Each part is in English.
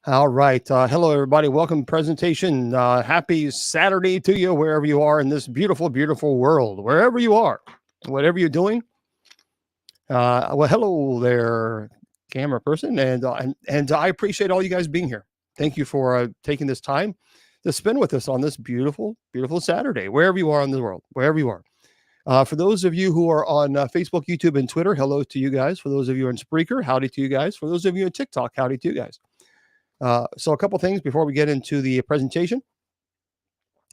All right. Hello, everybody. Welcome to the presentation. Happy Saturday to you, wherever you are in this beautiful, beautiful world, wherever you are, whatever you're doing. Well, hello there, camera person, and I appreciate all you guys being here. Thank you for taking this time to spend with us on this beautiful, beautiful Saturday, wherever you are in the world, wherever you are. For those of you who are on Facebook, YouTube, and Twitter, hello to you guys. For those of you on Spreaker, howdy to you guys. For those of you on TikTok, howdy to you guys. So a couple things before we get into the presentation.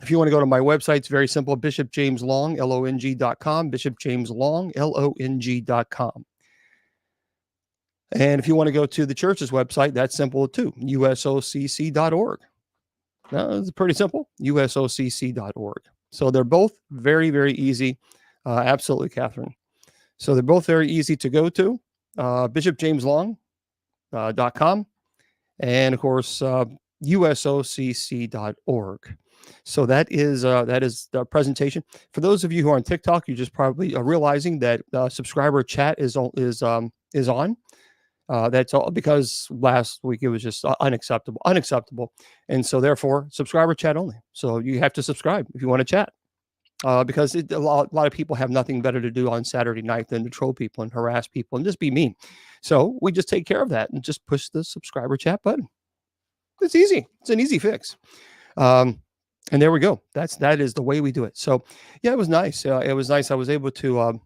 If you want to go to my website, it's very simple, bishopjameslong, long.com, bishopjameslong, long.com. And if you want to go to the church's website, that's simple too, usocc.org. It's pretty simple, usocc.org. So they're both very, very easy. Absolutely, Catherine. So they're both very easy to go to, bishopjameslong.com. And of course, usocc.org. So that is the presentation. For those of you who are on TikTok, you're just probably realizing that subscriber chat is on. That's all because last week it was just unacceptable, and so therefore subscriber chat only. So you have to subscribe if you want to chat. Because a lot of people have nothing better to do on Saturday night than to troll people and harass people and just be mean. So we just take care of that and just push the subscriber chat button. It's easy. It's an easy fix. And there we go. That is the way we do it. So yeah, it was nice. It was nice. I was able to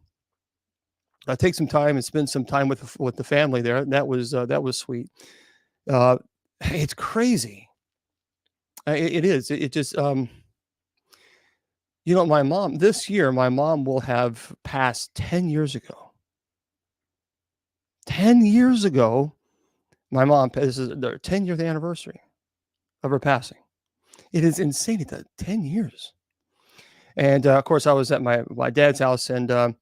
take some time and spend some time with the family there. That was sweet. It's crazy. It is. It just. You know, this year, my mom will have passed 10 years ago. 10 years ago, my mom, this is their 10th anniversary of her passing. It is insane. It's 10 years. And of course, I was at my dad's house and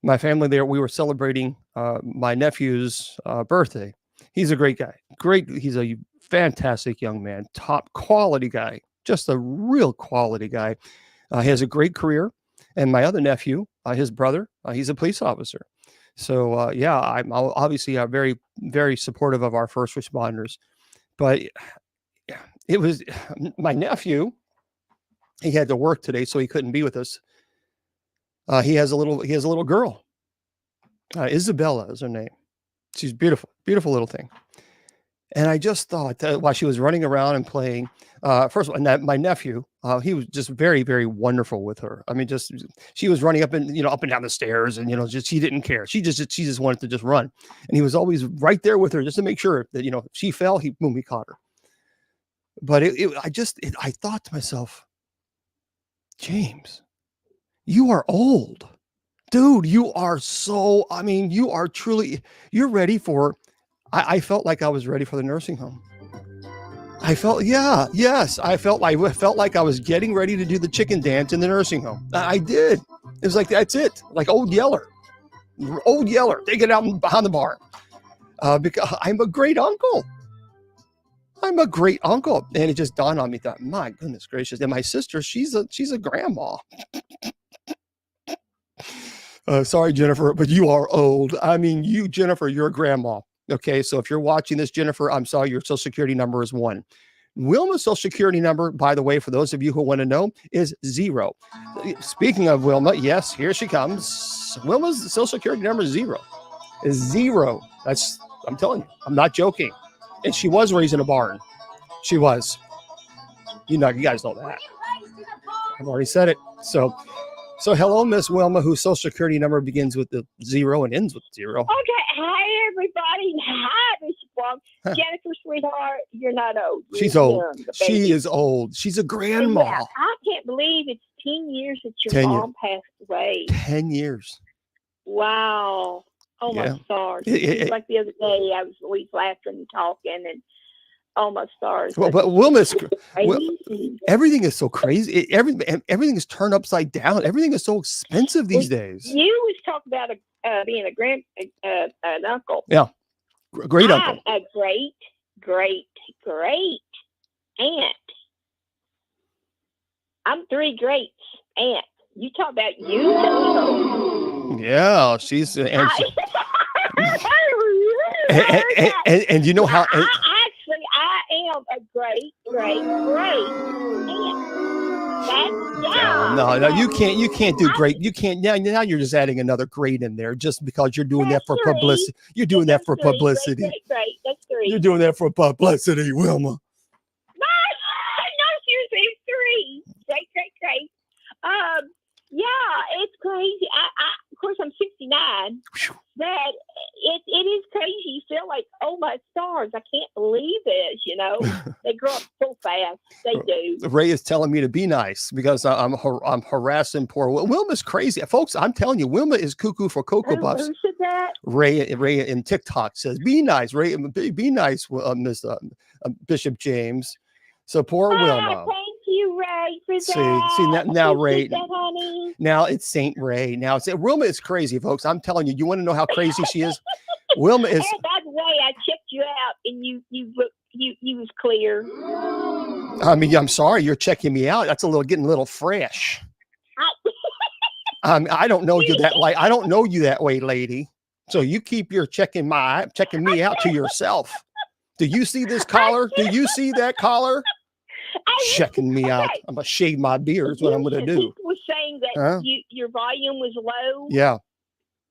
my family there, we were celebrating my nephew's birthday. He's a great guy. He's a fantastic young man, top quality guy, just a real quality guy. He has a great career, and my other nephew, his brother, he's a police officer. So yeah, I'm obviously very, very supportive of our first responders. But it was my nephew. He had to work today, so he couldn't be with us. He has a little girl. Isabella is her name. She's beautiful, beautiful little thing. And I just thought that while she was running around and playing, first of all, my nephew, he was just very, very wonderful with her. I mean, she was running up and down the stairs, and just she didn't care. She just wanted to just run, and he was always right there with her just to make sure that if she fell, he caught her. But I thought to myself, James, you are old, dude. You are so. I mean, you are truly. You're ready for. I felt like I was ready for the nursing home. I felt like I was getting ready to do the chicken dance in the nursing home. I did. It was like, that's it. Like Old Yeller, take it out behind the bar. Because I'm a great uncle. And it just dawned on me that, my goodness gracious. And my sister, she's a grandma. Sorry, Jennifer, but you are old. I mean, Jennifer, you're a grandma. Okay, so if you're watching this, Jennifer, I'm sorry, your social security number is 1. Wilma's social security number, by the way, for those of you who want to know, is 0. Speaking of Wilma, yes, here she comes. Wilma's social security number is 0. Is 0. I'm telling you, I'm not joking. And she was raised in a barn. She was. You guys know that. I've already said it. So hello, Miss Wilma, whose social security number begins with the 0 and ends with 0. Okay. Hi, everybody. Hi, Bishop Long. Jennifer, sweetheart, you're not old. She's old. She is old. She's a grandma. Yeah, I can't believe it's 10 years that your mom passed away. 10 years. Wow. Oh, my stars. Like the other day, I was always laughing and talking and oh, my stars. Well, but Wilma's, everything is so crazy. Everything is turned upside down. Everything is so expensive these days. You was talking about being an uncle. Yeah, great uncle. I'm a great aunt. I'm 3 greats aunt. You talk about you. Yeah, she's and you know how. I great. No, you can't do great. You can't now you're just adding another grade in there just because you're doing that for publicity. You're doing that for publicity. Great. That's 3. You're doing that for publicity, Wilma. No, seriously, it's 3. Great. Yeah, it's crazy. Of course, I'm 69. That it is crazy. You feel like, oh my stars, I can't believe this. They grow up so fast. They do. Ray is telling me to be nice because I'm harassing poor Wilma's crazy, folks. I'm telling you, Wilma is cuckoo for Cocoa Puffs. Who said that? Ray in TikTok says, "Be nice, Ray. Be nice, Miss Bishop James." So poor Wilma. Thank you, Ray, for that. See now, Ray. That, honey. Now it's Saint Ray. Now Wilma is crazy, folks. I'm telling you. You want to know how crazy she is? Wilma is. And by the way, I checked you out, and you was clear. I mean, I'm sorry, you're checking me out. That's getting a little fresh. I don't know you that I don't know you that way, lady. So you keep your checking me out to yourself. Do you see this collar? Do you see that collar? Checking me out. I'm gonna shave my beard. Is what I'm gonna do. He was saying that your volume was low. Yeah.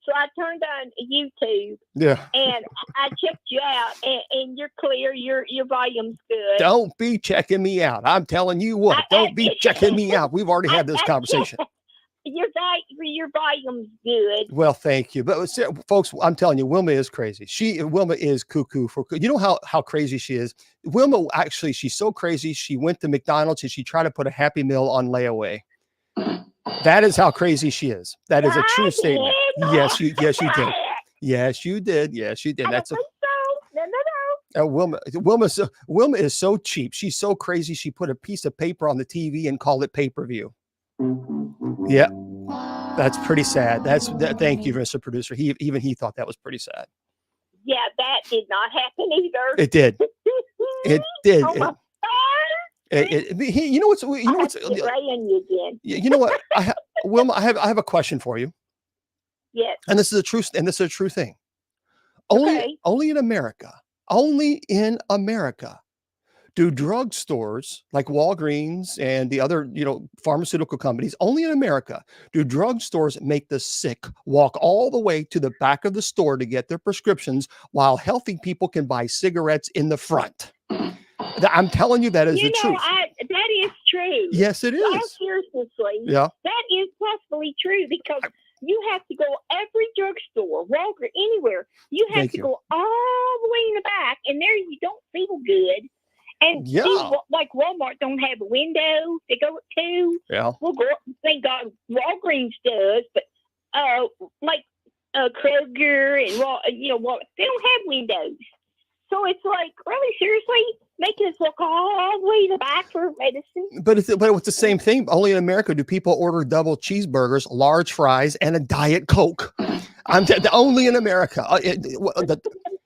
So I turned on YouTube. Yeah. And I checked you out, and you're clear. Your volume's good. Don't be checking me out. I'm telling you what. Don't be checking me out. We've already had this conversation. Your volume's good. Well, thank you. But folks, I'm telling you, Wilma is crazy. Wilma is cuckoo for. You know how crazy she is. Wilma actually, she's so crazy. She went to McDonald's and she tried to put a Happy Meal on layaway. That is how crazy she is. That is a true statement. Yes, you did. Yes, you did. Yes, you did. That's No. Wilma is so cheap. She's so crazy. She put a piece of paper on the TV and called it pay-per-view. Yeah, that's pretty sad. Thank you, Mr. Producer. He thought that was pretty sad. Yeah, that did not happen either. It did. It did. Oh my you know what's you know what Wilma, I have a question for you. Yes. And this is a true thing. Only in America do drugstores like Walgreens and the other, pharmaceutical companies, only in America do drugstores make the sick walk all the way to the back of the store to get their prescriptions while healthy people can buy cigarettes in the front. I'm telling you, that is the truth. That is true. Yes, it is. All seriously, yeah, that is possibly true because you have to go every drugstore, Walgreens, anywhere. You have to go all the way in the back, and there you don't feel good. And like Walmart don't have a window to go to. Yeah. Well, thank God Walgreens does, but like Kroger and they don't have windows. So it's like, really, seriously, making us walk all the way to the back for medicine. But it's the same thing. Only in America do people order double cheeseburgers, large fries, and a Diet Coke. Only in America.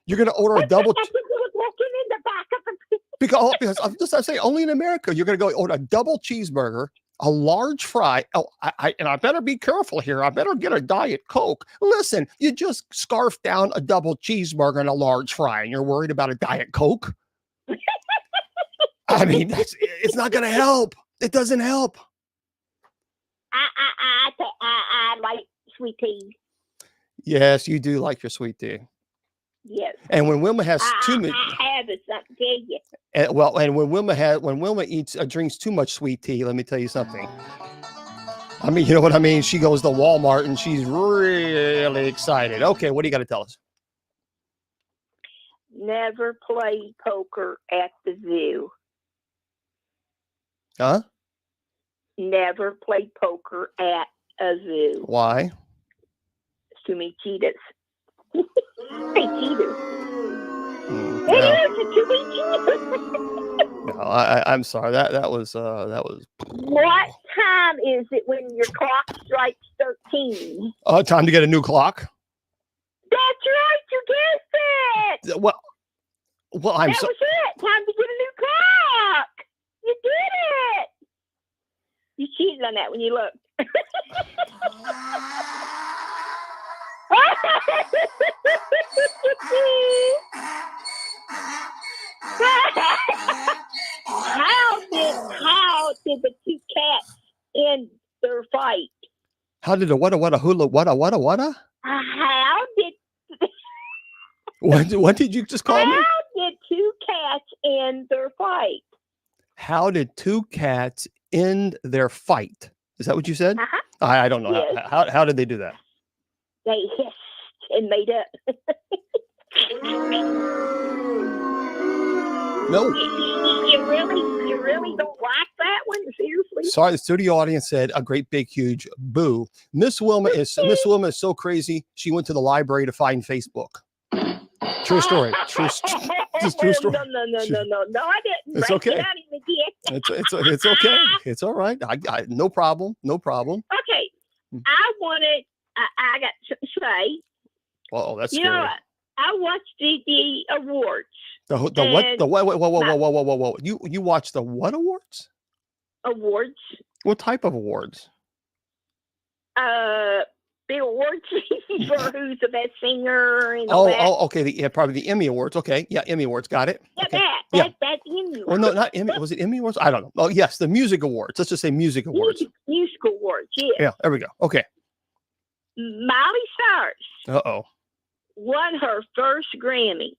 You're going to order a double. Walking in the back of the because I'm saying only in America you're going to go order a double cheeseburger, a large fry. Oh, I better be careful here. I better get a Diet Coke. Listen, you just scarfed down a double cheeseburger and a large fry, and you're worried about a Diet Coke. I mean, it's not going to help. It doesn't help. I like sweet tea. Yes, you do like your sweet tea. Yes. And when Wilma has too much, I have something to tell you. And when Wilma drinks too much sweet tea, let me tell you something. I mean, you know what I mean? She goes to Walmart and she's really excited. Okay, what do you got to tell us? Never play poker at the zoo. Huh? Never play poker at a zoo. Why? Too many cheetahs. Hey, cheetahs. No, I'm sorry. That was. What time is it when your clock strikes 13? Time to get a new clock. That's right. You guessed it. Well, that was it. Time to get a new clock. You did it. You cheated on that when you looked. did the two cats end their fight? How did a what a hula what a? How did What did you just call me? How did two cats end their fight? How did two cats end their fight? Is that what you said? Uh-huh. I don't know. Yes. How did they do that? They hissed and made up. No. You really don't like that one? Seriously? Sorry, the studio audience said a great big huge boo. Miss Wilma is so crazy. She went to the library to find Facebook. True story. True story. No, I didn't. It's okay. It out even again. It's okay. It's all right. I no problem. No problem. Okay. I got to say. Oh, that's you scary. know, I watched the awards. The what? The what? Whoa. You watched the what awards? Awards. What type of awards? The awards for who's the best singer and all that. Okay. Probably the Emmy Awards. Okay, yeah, Emmy Awards. Got it. Yeah, okay. That's Emmy Awards. Well, no, not Emmy. Was it Emmy Awards? I don't know. Oh, yes, the Music Awards. Let's just say Music Awards. Music Awards. Yeah. Yeah. There we go. Okay. Miley Cyrus. Won her first Grammy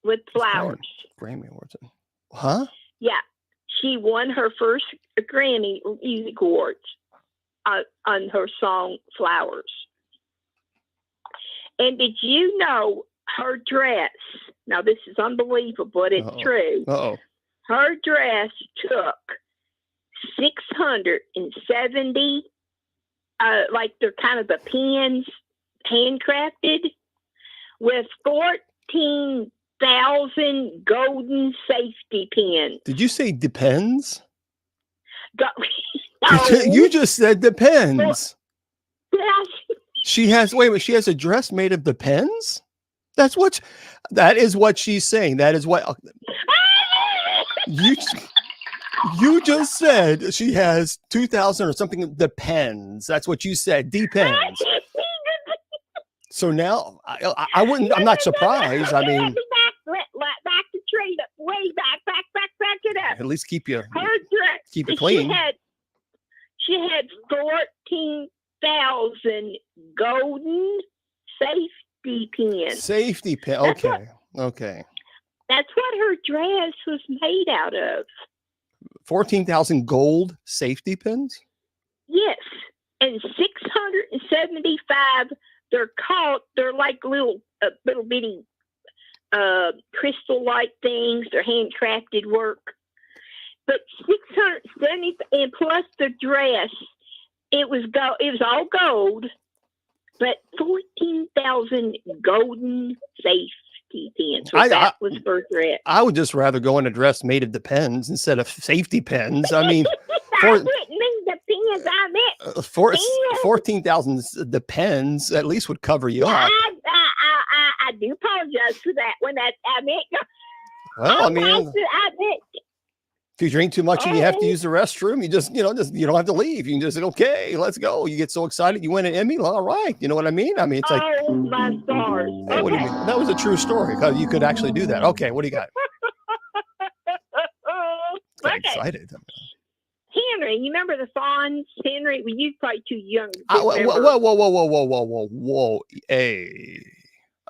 with Flowers. Grammy Awards. Huh? Yeah, she won her first Grammy Music Awards on her song Flowers. And did you know her dress? Now this is unbelievable, but it's true. Her dress took 670, like they're kind of the pins, handcrafted, with 14,000 golden safety pins. Did you say depends? No. You just said depends. Yes. She has she has a dress made of depends? That is what she's saying. That is what you just said. She has 2,000 or something depends. That's what you said. Depends. So now I wouldn't. I'm not surprised. I mean, back the trade up, way back it up. At least keep you keep it clean. She had 14,000 golden safety pins. Safety pin. Okay. That's what her dress was made out of. 14,000 gold safety pins. Yes, and 675. They're like little bitty crystal-like things. They're handcrafted work. But 670, and plus the dress, it was all gold, but 14,000 golden safety pins. That was her dress. I would just rather go in a dress made of depends instead of safety pins. I mean, I didn't mean the pins. I meant 14,000 depends. At least would cover you up. I do apologize for that. When I meant. Well, I mean. If you drink too much and you have to use the restroom, you you don't have to leave. You can just say, okay, let's go. You get so excited, you win an Emmy. All right. You know what I mean? I mean, it's like, oh, my stars. Hey, what do you mean? That was a true story because you could actually do that. Okay. What do you got? Got excited. Henry, you remember the Fonz? Henry, well, you're probably too young. Whoa. Hey.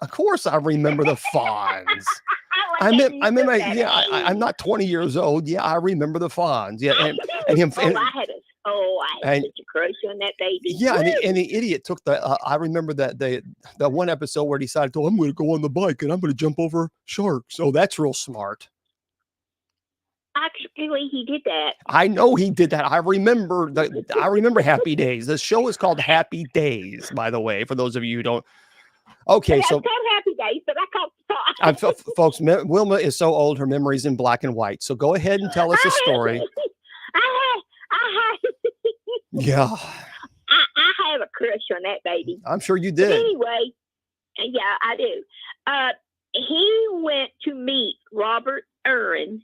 Of course I remember the Fonz. I'm not 20 years old. Yeah, I remember the Fonz. Yeah, and him. I had such a crush on that baby. Yeah, and the idiot took the. I remember that the one episode where he decided, I'm going to go on the bike and I'm going to jump over sharks. Oh, that's real smart. Actually, he did that. I know he did that. I remember Happy Days. The show is called Happy Days, by the way, for those of you who don't. Okay, so it's called Happy Days, but I called folks. Wilma is so old; her memory's in black and white. So go ahead and tell us a story. Yeah, I have a crush on that baby. I'm sure you did. But anyway, yeah, I do. He went to meet Robert Irwin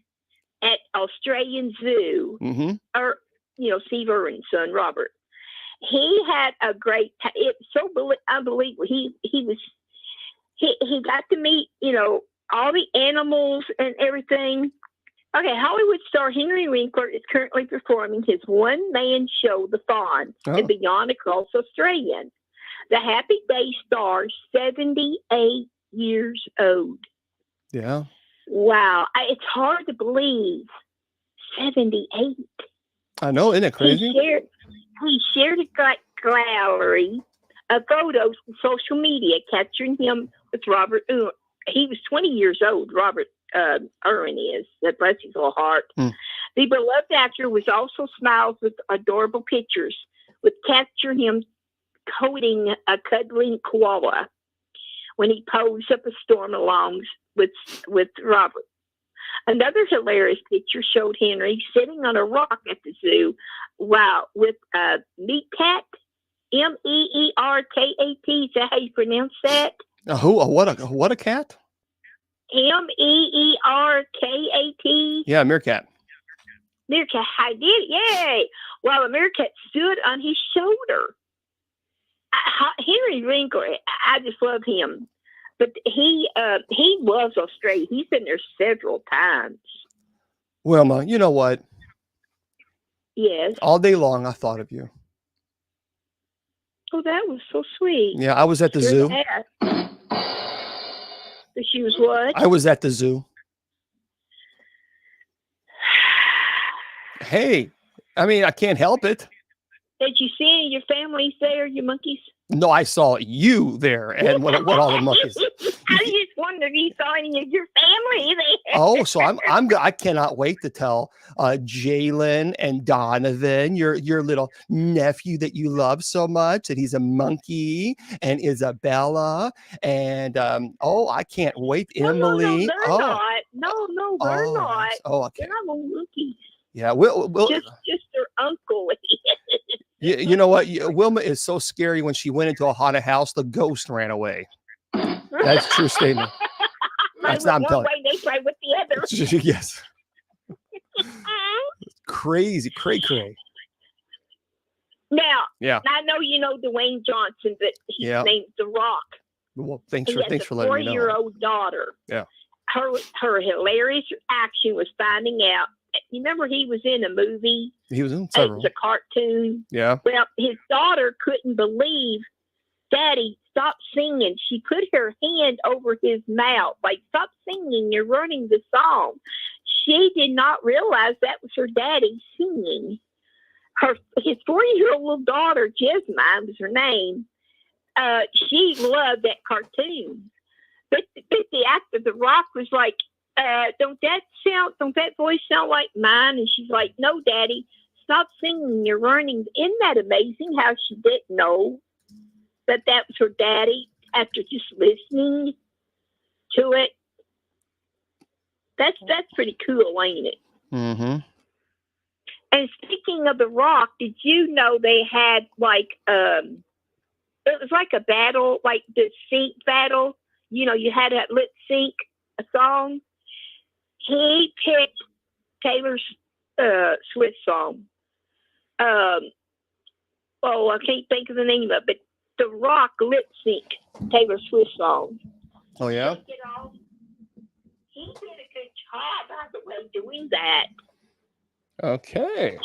at Australian Zoo, or Steve Irwin's son, Robert. He had a great. It's so unbelievable. He got to meet all the animals and everything, Okay, Hollywood star Henry Winkler is currently performing his one-man show, The Fawn, and Beyond Across Australia. The Happy Day star, 78 years old. Yeah. Wow. It's hard to believe. 78. I know, isn't it crazy? He shared a gallery of photos on social media capturing him with Robert. He was 20 years old, Robert Irwin is. Bless his little heart. The beloved actor was also smiles with adorable pictures, with capture him holding a cuddling koala when he posed up a storm along with Robert. Another hilarious picture showed Henry sitting on a rock at the zoo, with a meerkat, Meerkat. Is that how you pronounce that? What a cat? Meerkat. Yeah, meerkat. Meerkat, I did it, yay! While a meerkat stood on his shoulder. Henry Winkler, I just love him. But he loves Australia. He's been there several times. Wilma, you know what? Yes. All day long, I thought of you. Oh, that was so sweet. Yeah, I was at the zoo. She was what? I was at the zoo. Hey, I mean, I can't help it. Did you see any of your families there, your monkeys? No, I saw you there, and what all the monkeys. I just wondered if you saw any of your family there. Oh, so I cannot wait to tell Jalen and Donovan, your little nephew that you love so much, that he's a monkey, and Isabella, and I can't wait, Emily. No, they're not. No, they're not. Oh, okay. They're not little monkeys. Yeah, we'll just their uncle. You know what? Wilma is so scary. When she went into a haunted house, the ghost ran away. That's a true statement. That's not one way, they play with the other. Yes. Crazy, cray. Now, I know you know Dwayne Johnson, but he's named The Rock. Well, thanks for letting me know. 4-year-old daughter. Yeah. Her hilarious action was finding out. You remember he was in a movie? He was in several. It was a cartoon. Yeah. Well, his daughter couldn't believe, Daddy, stop singing. She put her hand over his mouth, like, stop singing, you're ruining the song. She did not realize that was her daddy singing. His 4-year-old daughter, Jesmine was her name, she loved that cartoon. But the actor, The Rock, was like, don't that voice sound like mine? And she's like, no, Daddy, stop singing, you're learning. Isn't that amazing how she didn't know that was her daddy after just listening to it? That's pretty cool, ain't it? Mm-hmm. And speaking of The Rock, did you know they had it was like a battle, like the sync battle. You know, you had to lip sync a song. He picked Taylor Swift song. I can't think of the name of it. The Rock lip sync Taylor Swift song. Oh yeah. He did a good job, by the way, doing that. Okay.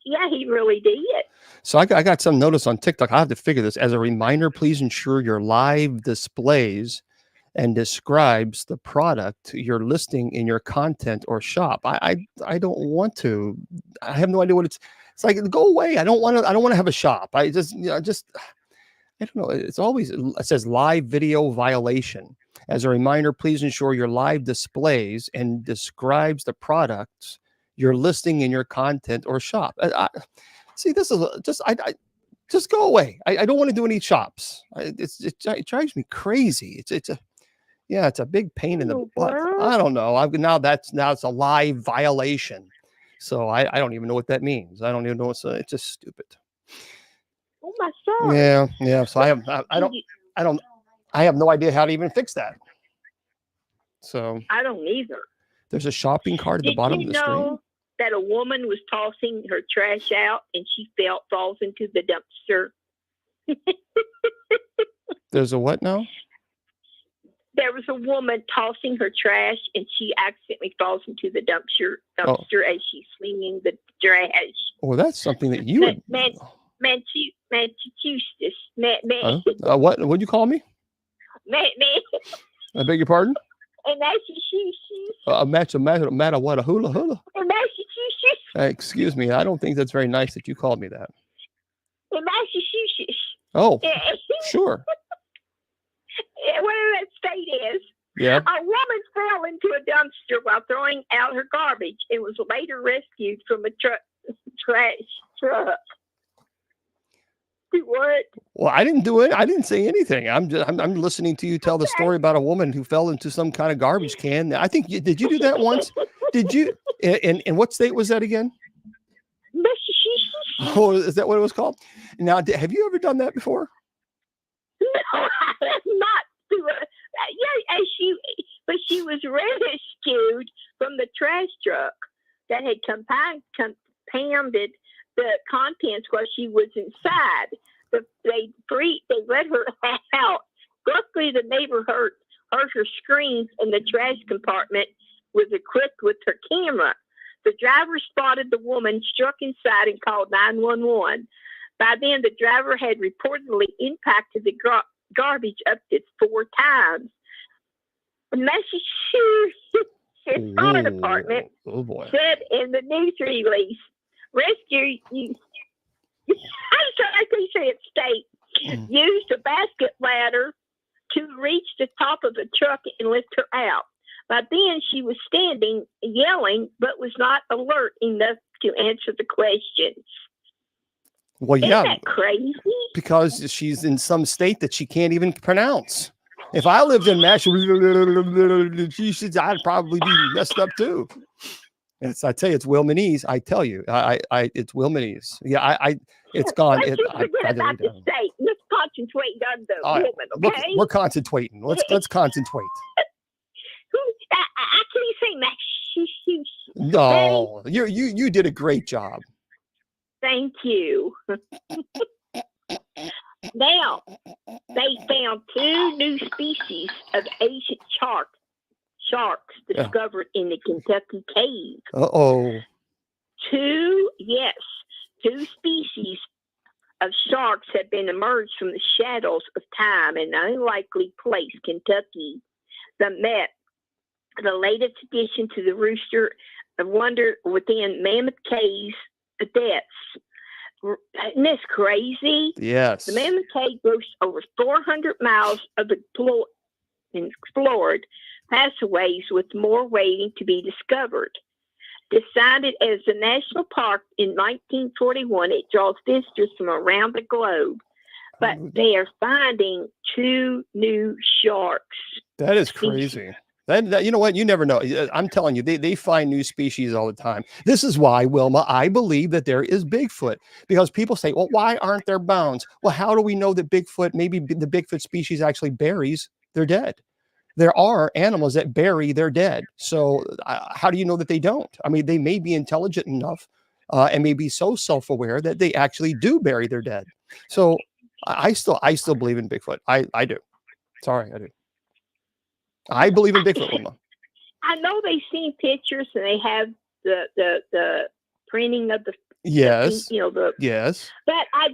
He really did. So I got some notice on TikTok. I have to figure this. As a reminder, please ensure your live displays and describes the product you're listing in your content or shop. I don't want to. I have no idea what it's like. Go away. I don't want to have a shop. I don't know. It says live video violation. As a reminder, please ensure your live displays and describes the products you're listing in your content or shop. See, this is just go away. I don't want to do any shops. It drives me crazy. It's a big pain in the butt. I don't know. Now it's a live violation. So I don't even know what that means. I don't even know. It's just stupid. Oh my God. Yeah. So I have no idea how to even fix that. So I don't either. There's a shopping cart at the bottom of the screen. Did you know that a woman was tossing her trash out and she falls into the dumpster? There's a what now? there was a woman tossing her trash, and she accidentally falls into the dumpster as she's slinging the trash. Well, that's something that you would. Massachusetts. What would you call me? I beg your pardon? Matter what, a hula hula? Massachusetts. Excuse me, I don't think that's very nice that you called me that. Massachusetts. Oh, sure. Whatever that state is. Yeah. A woman fell into a dumpster while throwing out her garbage and was later rescued from a trash truck. Do what? Well, I didn't do it. I didn't say anything. I'm listening to you tell the story about a woman who fell into some kind of garbage can. I think did you do that once? Did you? In what state was that again? Massachusetts. Oh, is that what it was called? Now, have you ever done that before? No, not to but she was rescued from the trash truck that had compounded the contents while she was inside. They let her out. Luckily, the neighbor heard her screams, and the trash compartment was equipped with her camera. The driver spotted the woman, struck inside, and called 911. By then, the driver had reportedly impacted the garbage up to 4 times. The Massachusetts Fire Department said in the news release, rescue used a basket ladder to reach the top of the truck and lift her out. By then, she was standing, yelling, but was not alert enough to answer the questions. Well, yeah. Isn't that crazy? Because she's in some state that she can't even pronounce. If I lived in Massachusetts, I'd probably be messed up too. I tell you, it's Wilmanese. I tell you, it's Wilmanese. Yeah, it's gone. Let's forget about the state. Let's concentrate on the woman, okay? We're concentrating. Let's concentrate. I can't say Massachusetts. No, you did a great job. Thank you. Now, they found 2 new species of ancient sharks discovered in the Kentucky cave. Uh-oh. 2 species of sharks have been emerged from the shadows of time in an unlikely place, Kentucky. The latest addition to the rooster of wonder within Mammoth Cave's depths. Isn't this crazy? Yes. The Mammoth Cave boasts over 400 miles of explored passageways, with more waiting to be discovered. Decided as a national park in 1941, it draws visitors from around the globe. But they are finding 2 new sharks. That is crazy. That you know what? You never know. I'm telling you, they find new species all the time. This is why, Wilma, I believe that there is Bigfoot, because people say, well, why aren't there bones? Well, how do we know that maybe the Bigfoot species actually buries their dead? There are animals that bury their dead. So how do you know that they don't? I mean, they may be intelligent enough and may be so self-aware that they actually do bury their dead. So I still believe in Bigfoot. I do. Sorry, I do. I believe in Bigfoot, Wilma. I know they've seen pictures and they have the printing of the yes, yes. But I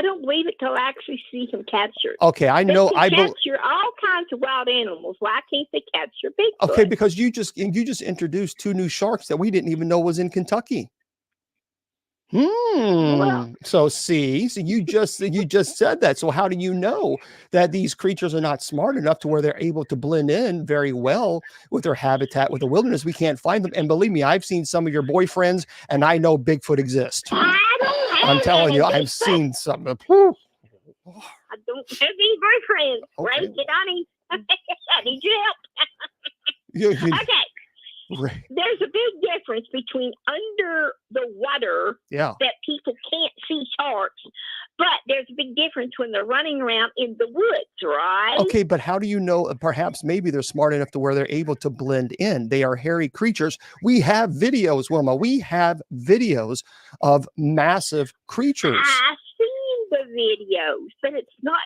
don't believe it till I actually see him captured. Okay, I know. I capture all kinds of wild animals. Why can't they capture Bigfoot? Okay, because you just introduced 2 new sharks that we didn't even know was in Kentucky. Well, so you just said that. So how do you know that these creatures are not smart enough to where they're able to blend in very well with their habitat, with the wilderness? We can't find them. And believe me, I've seen some of your boyfriends, and I know Bigfoot exists. I'm telling you, I've seen some. I don't have any boyfriends. Okay. Right, Donnie? I need your help. Okay. Right. There's a big difference between under the water that people can't see sharks, but there's a big difference when they're running around in the woods, right? Okay, but how do you know? Perhaps maybe they're smart enough to where they're able to blend in. They are hairy creatures. We have videos, Wilma. We have videos of massive creatures. I've seen the videos, but it's not.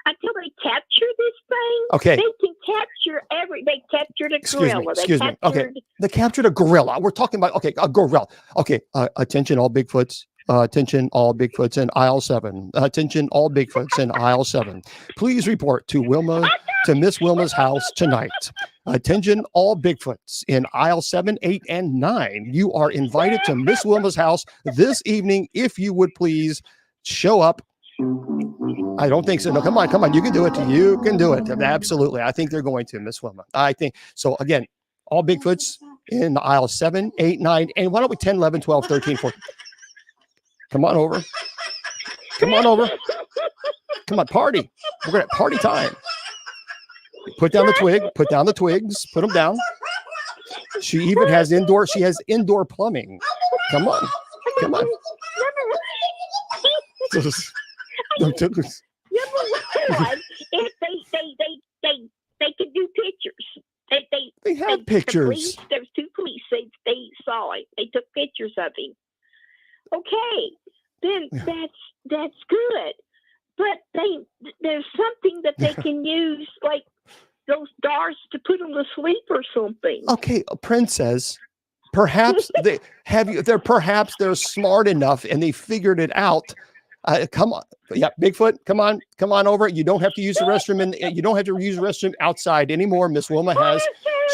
until they capture this thing. Okay. They can capture they captured a gorilla. Excuse me. Okay. They captured a gorilla. We're talking about, okay, a gorilla. Okay. Attention all Bigfoots. Attention all Bigfoots in aisle 7. Attention all Bigfoots in aisle 7. Please report to Miss Wilma's house tonight. Attention all Bigfoots in aisle 7, 8, and 9. You are invited to Miss Wilma's house this evening. If you would please show up. I don't think so. No, come on. You can do it. You can do it. Absolutely. I think they're going to, Miss Wilma. I think so. Again, all Bigfoots in aisle 7, 8, 9, and why don't we 10, 11, 12, 13, 14. Come on over. Come on, party. We're going to party time. Put down the twig. Put down the twigs. Put them down. She even has indoor plumbing. Come on. Number one, if they could do pictures. They have pictures. There's 2 police. They saw it. They took pictures of him. Okay, then that's good. But there's something that they can use, like those darts to put them to sleep or something. Okay, Princess. Perhaps they're smart enough and they figured it out. Come on, yeah, Bigfoot, come on over. You don't have to use the restroom, you don't have to use the restroom outside anymore. Miss Wilma has.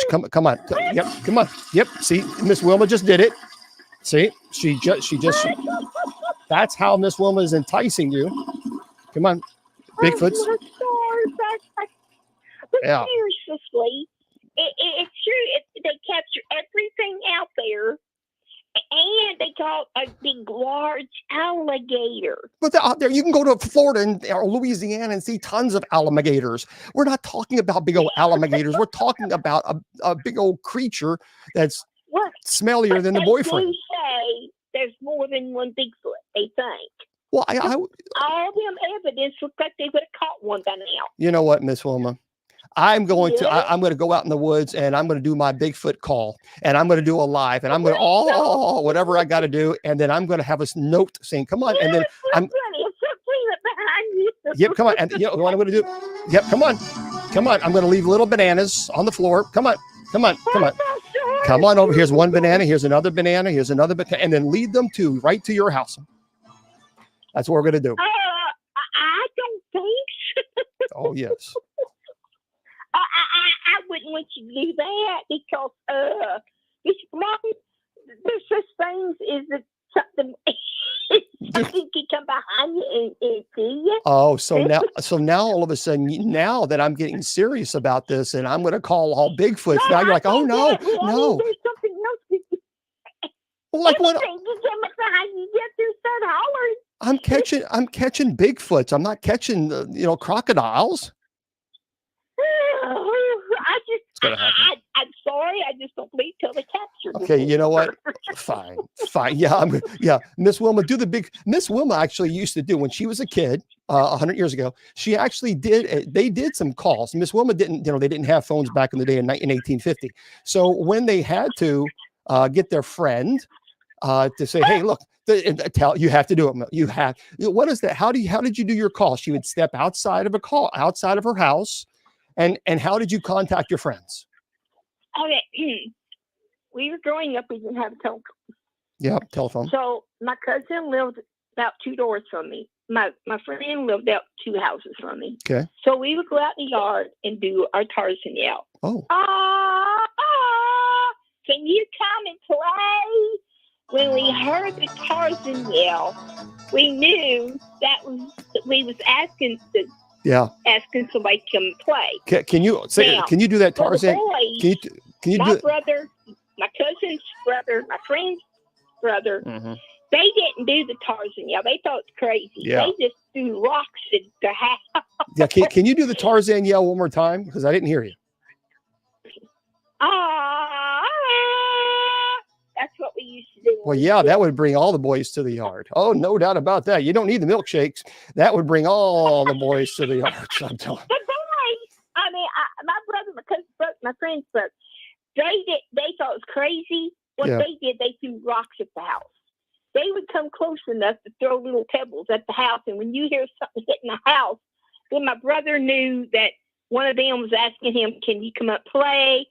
Come on. Yep, come on. Yep. See, Miss Wilma just did it. See, she just. That's how Miss Wilma is enticing you. Come on, Bigfoots. Yeah. Seriously, it's true. They capture everything out there, and they caught a big, large alligator. But they're out there. You can go to Florida or Louisiana and see tons of alligators. We're not talking about big old alligators. We're talking about a big old creature that's smellier than the boyfriend. They say there's more than one Bigfoot, they think. Well, all them evidence looks like they would have caught one by now. You know what, Miss Wilma? I'm going to go out in the woods and I'm going to do my Bigfoot call and I'm going to do a live and I'm going to whatever I got to do, and then I'm going to have a note saying, "Come on," and then I'm. Yep, come on, and you know what I'm going to do? Yep, come on. I'm going to leave little bananas on the floor. Come on over. Here's one banana. Here's another banana. Here's another banana, and then lead them right to your house. That's what we're going to do. I don't think so. Oh yes. I wouldn't want you to do that because there's such things as that something can come behind you and see you. Oh, so now all of a sudden, now that I'm getting serious about this and I'm going to call all Bigfoots, now you're like, oh no. There's something else. Like what? You come behind you, just start hollering. I'm catching Bigfoots. I'm not catching crocodiles. I'm sorry. I just don't believe till they capture. Okay, you know what? Fine. Yeah. Miss Wilma, Miss Wilma actually used to do when she was a kid, 100 years ago. She actually they did some calls. Miss Wilma didn't. They didn't have phones back in the day in 1850. So when they had to get their friend to say, "Hey, look." You have to do it. You have. What is that? How did you do your call? She would step outside of her house, and how did you contact your friends? Okay, we were growing up. We didn't have a telephone. Yeah, telephone. So my cousin lived about 2 doors from me. My friend lived out 2 houses from me. Okay. So we would go out in the yard and do our Tarzan yell. Oh. Can you come and play? When we heard the Tarzan yell, we knew we was asking somebody to come play. Can you do that Tarzan? Boys, can you my brother, my cousin's brother, my friend's brother, they didn't do the Tarzan yell. They thought it's crazy. Yeah. They just threw rocks at the house. Yeah, can you do the Tarzan yell one more time? Because I didn't hear you. That's what we used to do. Well, yeah, that would bring all the boys to the yard. Oh, no doubt about that. You don't need the milkshakes. That would bring all the boys to the yard. I'm telling you. The boys, my brother, my cousin, my friend's brother, they thought it was crazy. What they did, they threw rocks at the house. They would come close enough to throw little pebbles at the house, and when you hear something hitting the house, then my brother knew that one of them was asking him, "Can you come up play?"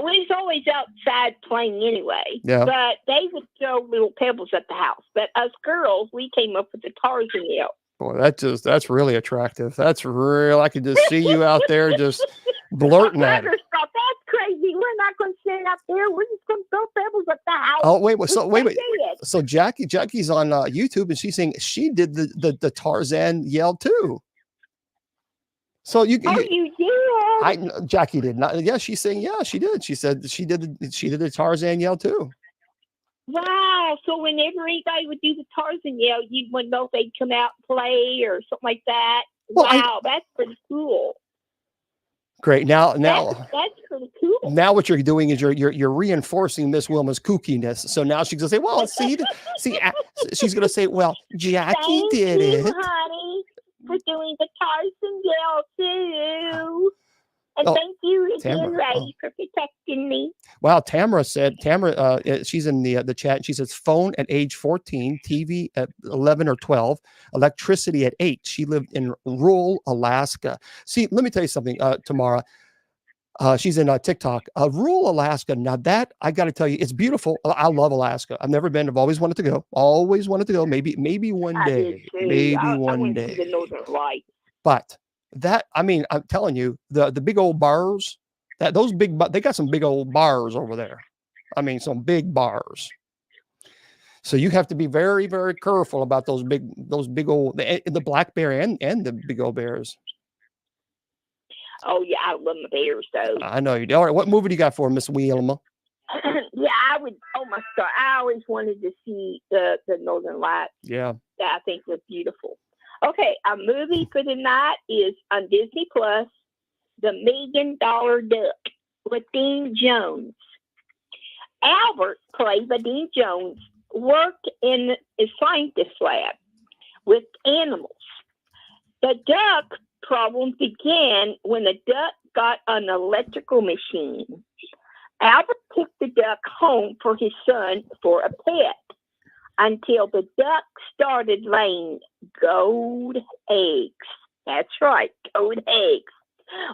We was always outside playing anyway. Yeah. But they would throw little pebbles at the house. But us girls, we came up with the Tarzan yell. Boy, that's really attractive. That's real. I could just see you out there just blurting at it. That's crazy. We're not going to stand out there. We're just going to throw pebbles at the house. Oh, wait. So Jackie's on YouTube, and she's saying she did the Tarzan yell too. So you did? Jackie did not. Yeah, she's saying she did. She said she did the Tarzan yell too. Wow. So whenever anybody would do the Tarzan yell, you'd want to know if they'd come out and play or something like that. Well, wow, that's pretty cool. Great. Now that's pretty cool. Now what you're doing is you're reinforcing Miss Wilma's kookiness. So now she's gonna say, well, see, she's gonna say, well, Jackie did it. Honey, for doing the Tarzan yell too. And thank you again, Ray, for protecting me. Wow, Tamara, she's in the chat. She says phone at age 14, TV at 11 or 12, electricity at 8. She lived in rural Alaska. See, let me tell you something, Tamara. She's in TikTok. Rural Alaska. Now that I got to tell you, it's beautiful. I love Alaska. I've never been. I've always wanted to go. Always wanted to go. Maybe one day. One day. The Northern Lights. But I'm telling you, the big old bars, they got some big old bars over there. I mean, some big bars. So you have to be very, very careful about those big old, the black bear and the big old bears. Oh yeah, I love my bears though. I know you do. All right, what movie do you got for Miss Wilma? Yeah, I would. Oh my God, I always wanted to see the Northern Lights. Yeah, I think they're beautiful. Okay, our movie for the night is on Disney Plus, The $1 Million Duck with Dean Jones. Albert, played by Dean Jones, worked in a scientist lab with animals. The duck problem began when the duck got an electrical machine. Albert took the duck home for his son for a pet until the duck started laying gold eggs. That's right, gold eggs.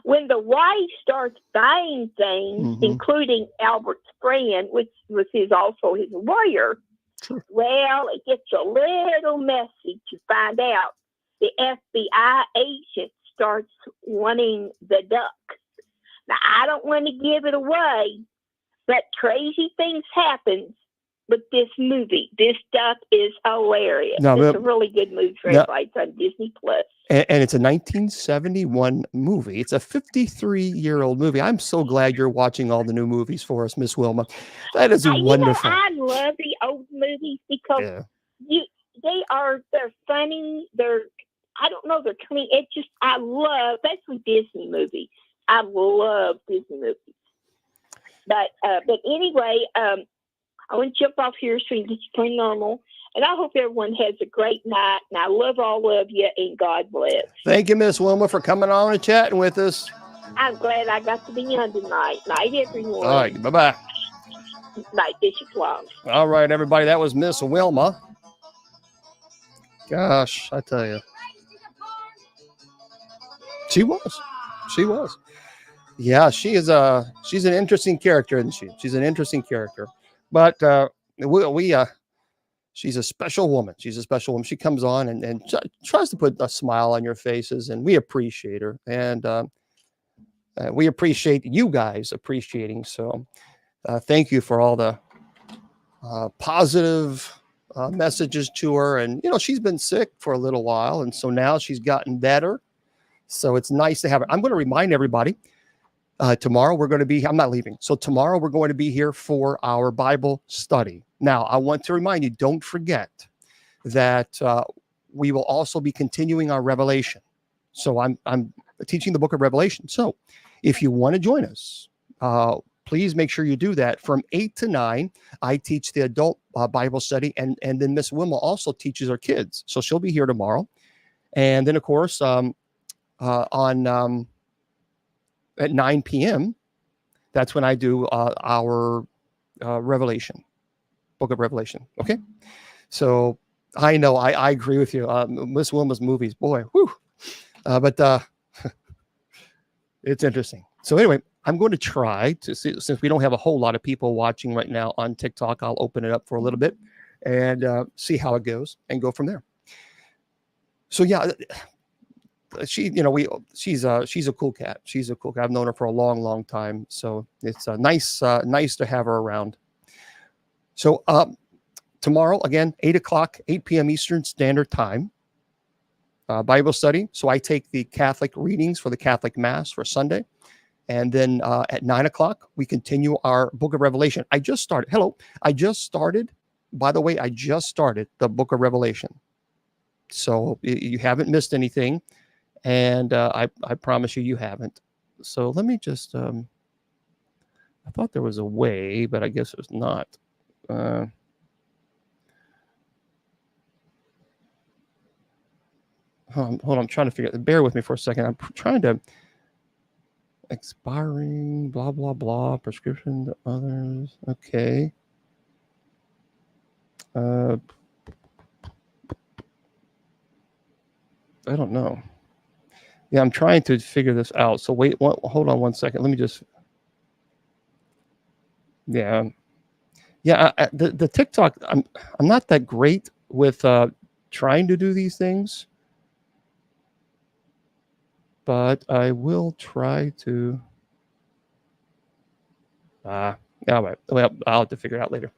When the wife starts buying things, including Albert's friend, which was also his lawyer, well, it gets a little messy to find out. The FBI agent starts wanting the duck. Now, I don't want to give it away, but crazy things happen with this movie. This stuff is hilarious. It's a really good movie for everybody. It's on Disney Plus. And it's a 1971 movie. It's a 53-year-old movie. I'm so glad you're watching all the new movies for us, Miss Wilma. That is wonderful. I love the old movies because they're funny. They're coming. I love, especially Disney movies. I love Disney movies. But anyway, I want to jump off here so we can get you pretty normal. And I hope everyone has a great night. And I love all of you, and God bless. Thank you, Miss Wilma, for coming on and chatting with us. I'm glad I got to be on tonight. Night, everyone. All right, bye-bye. Night, Bishop Long. All right, everybody. That was Miss Wilma. Gosh, I tell you. She was. Yeah, she's an interesting character, isn't she? She's an interesting character. But she's a special woman. She's a special woman. She comes on and tries to put a smile on your faces, and we appreciate her. And we appreciate you guys appreciating. So thank you for all the positive messages to her. And, she's been sick for a little while, and so now she's gotten better. So it's nice to have her. I'm going to remind everybody, tomorrow we're going to be, I'm not leaving. So tomorrow we're going to be here for our Bible study. Now, I want to remind you, don't forget that we will also be continuing our Revelation. So I'm teaching the book of Revelation. So if you want to join us, please make sure you do that. From 8 to 9, I teach the adult Bible study, and then Miss Wilma also teaches our kids. So she'll be here tomorrow. And then, of course, at 9 p.m., that's when I do our Revelation, book of Revelation. Okay. So I know I agree with you. Miss Wilma's movies, boy, whew, But it's interesting. So anyway, I'm going to try to see, since we don't have a whole lot of people watching right now on TikTok, I'll open it up for a little bit and see how it goes and go from there. So yeah, she's a cool cat. She's a cool cat. I've known her for a long, long time. So it's nice to have her around. So tomorrow, again, 8 p.m. Eastern Standard Time, Bible study. So I take the Catholic readings for the Catholic Mass for Sunday. And then at 9 o'clock, we continue our Book of Revelation. I just started. By the way, I just started the Book of Revelation. So you haven't missed anything. And I promise you haven't. So let me just, I thought there was a way, but I guess there's not. Hold on, I'm trying to figure it. Bear with me for a second. I'm trying to, expiring, blah, blah, blah, prescription to others. Okay. I don't know. Yeah, I'm trying to figure this out. So wait, hold on one second. Let me just. Yeah, the TikTok. I'm not that great with trying to do these things, but I will try to. All right. Well, I'll have to figure it out later.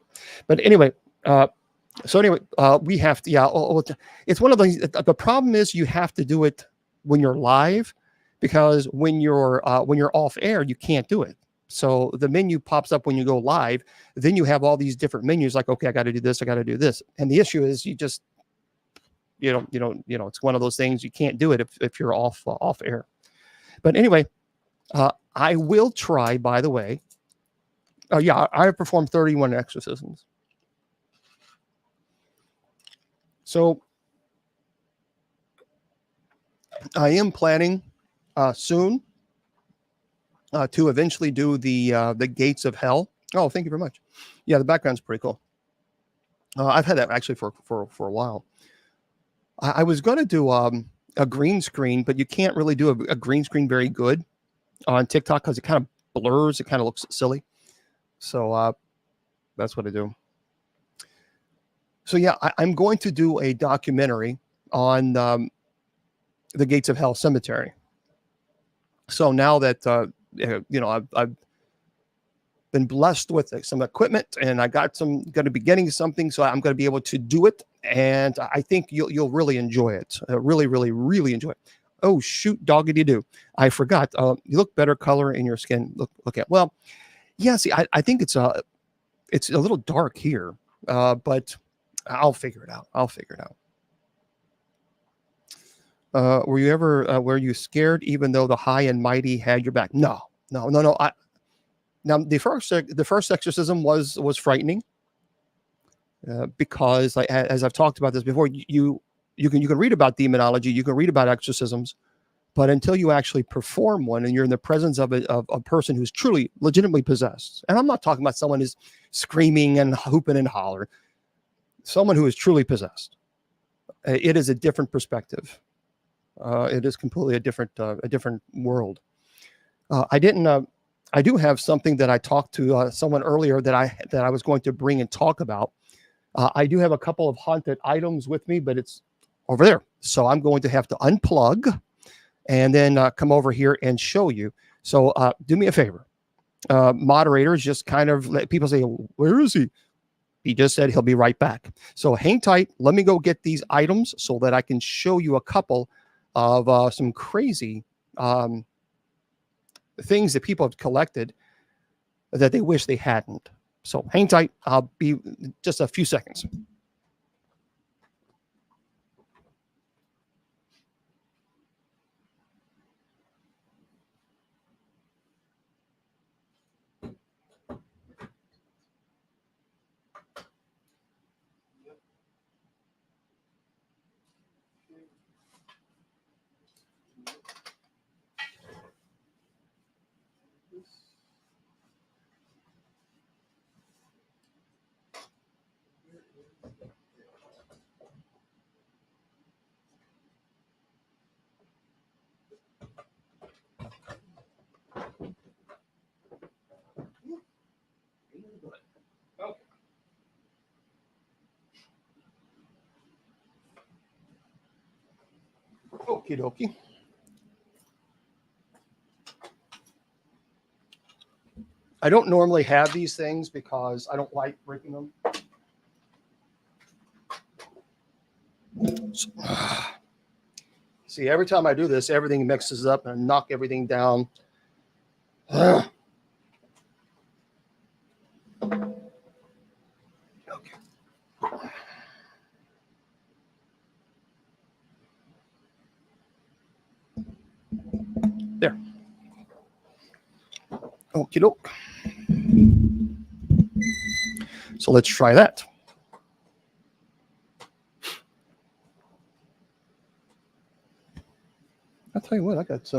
But anyway, we have to. Yeah, it's one of those. The problem is you have to do it when you're live, because when you're off air, you can't do it. So the menu pops up when you go live. Then you have all these different menus. Like, okay, I got to do this. I got to do this. And the issue is you just, it's one of those things you can't do it if you're off air. But anyway, I will try. By the way, I have performed 31 exorcisms. So I am planning soon to eventually do the Gates of Hell. Oh, thank you very much. Yeah, the background's pretty cool. I've had that actually for a while. I was going to do a green screen, but you can't really do a green screen very good on TikTok because it kind of blurs. It kind of looks silly. So that's what I do. So yeah, I'm going to do a documentary on the Gates of Hell Cemetery. So now that I've been blessed with some equipment, and I got going to be getting something, so I'm going to be able to do it, and I think you'll really enjoy it. Really, really, really enjoy it. Oh shoot, doggity do! I forgot. You look better color in your skin. Look at. Well, yeah. See, I think it's a little dark here, but I'll figure it out. Were you ever scared even though the high and mighty had your back? No. Now the first exorcism was frightening because, like, as I've talked about this before, you can read about demonology, you can read about exorcisms, but until you actually perform one and you're in the presence of a person who's truly legitimately possessed, and I'm not talking about someone who's screaming and hooping and hollering, someone who is truly possessed, it is a different perspective. It is completely a different world. I do have something that I talked to someone earlier that I was going to bring and talk about. I do have a couple of haunted items with me, but it's over there. So I'm going to have to unplug and then come over here and show you. So do me a favor. Moderators, just kind of let people say, where is he? He just said he'll be right back. So hang tight. Let me go get these items so that I can show you a couple of some crazy things that people have collected that they wish they hadn't. So hang tight. I'll be just a few seconds. Okie dokie. I don't normally have these things because I don't like breaking them. So, see, every time I do this, everything mixes up and I knock everything down. Okay. There. Okie doke. So let's try that. I'll tell you what, I got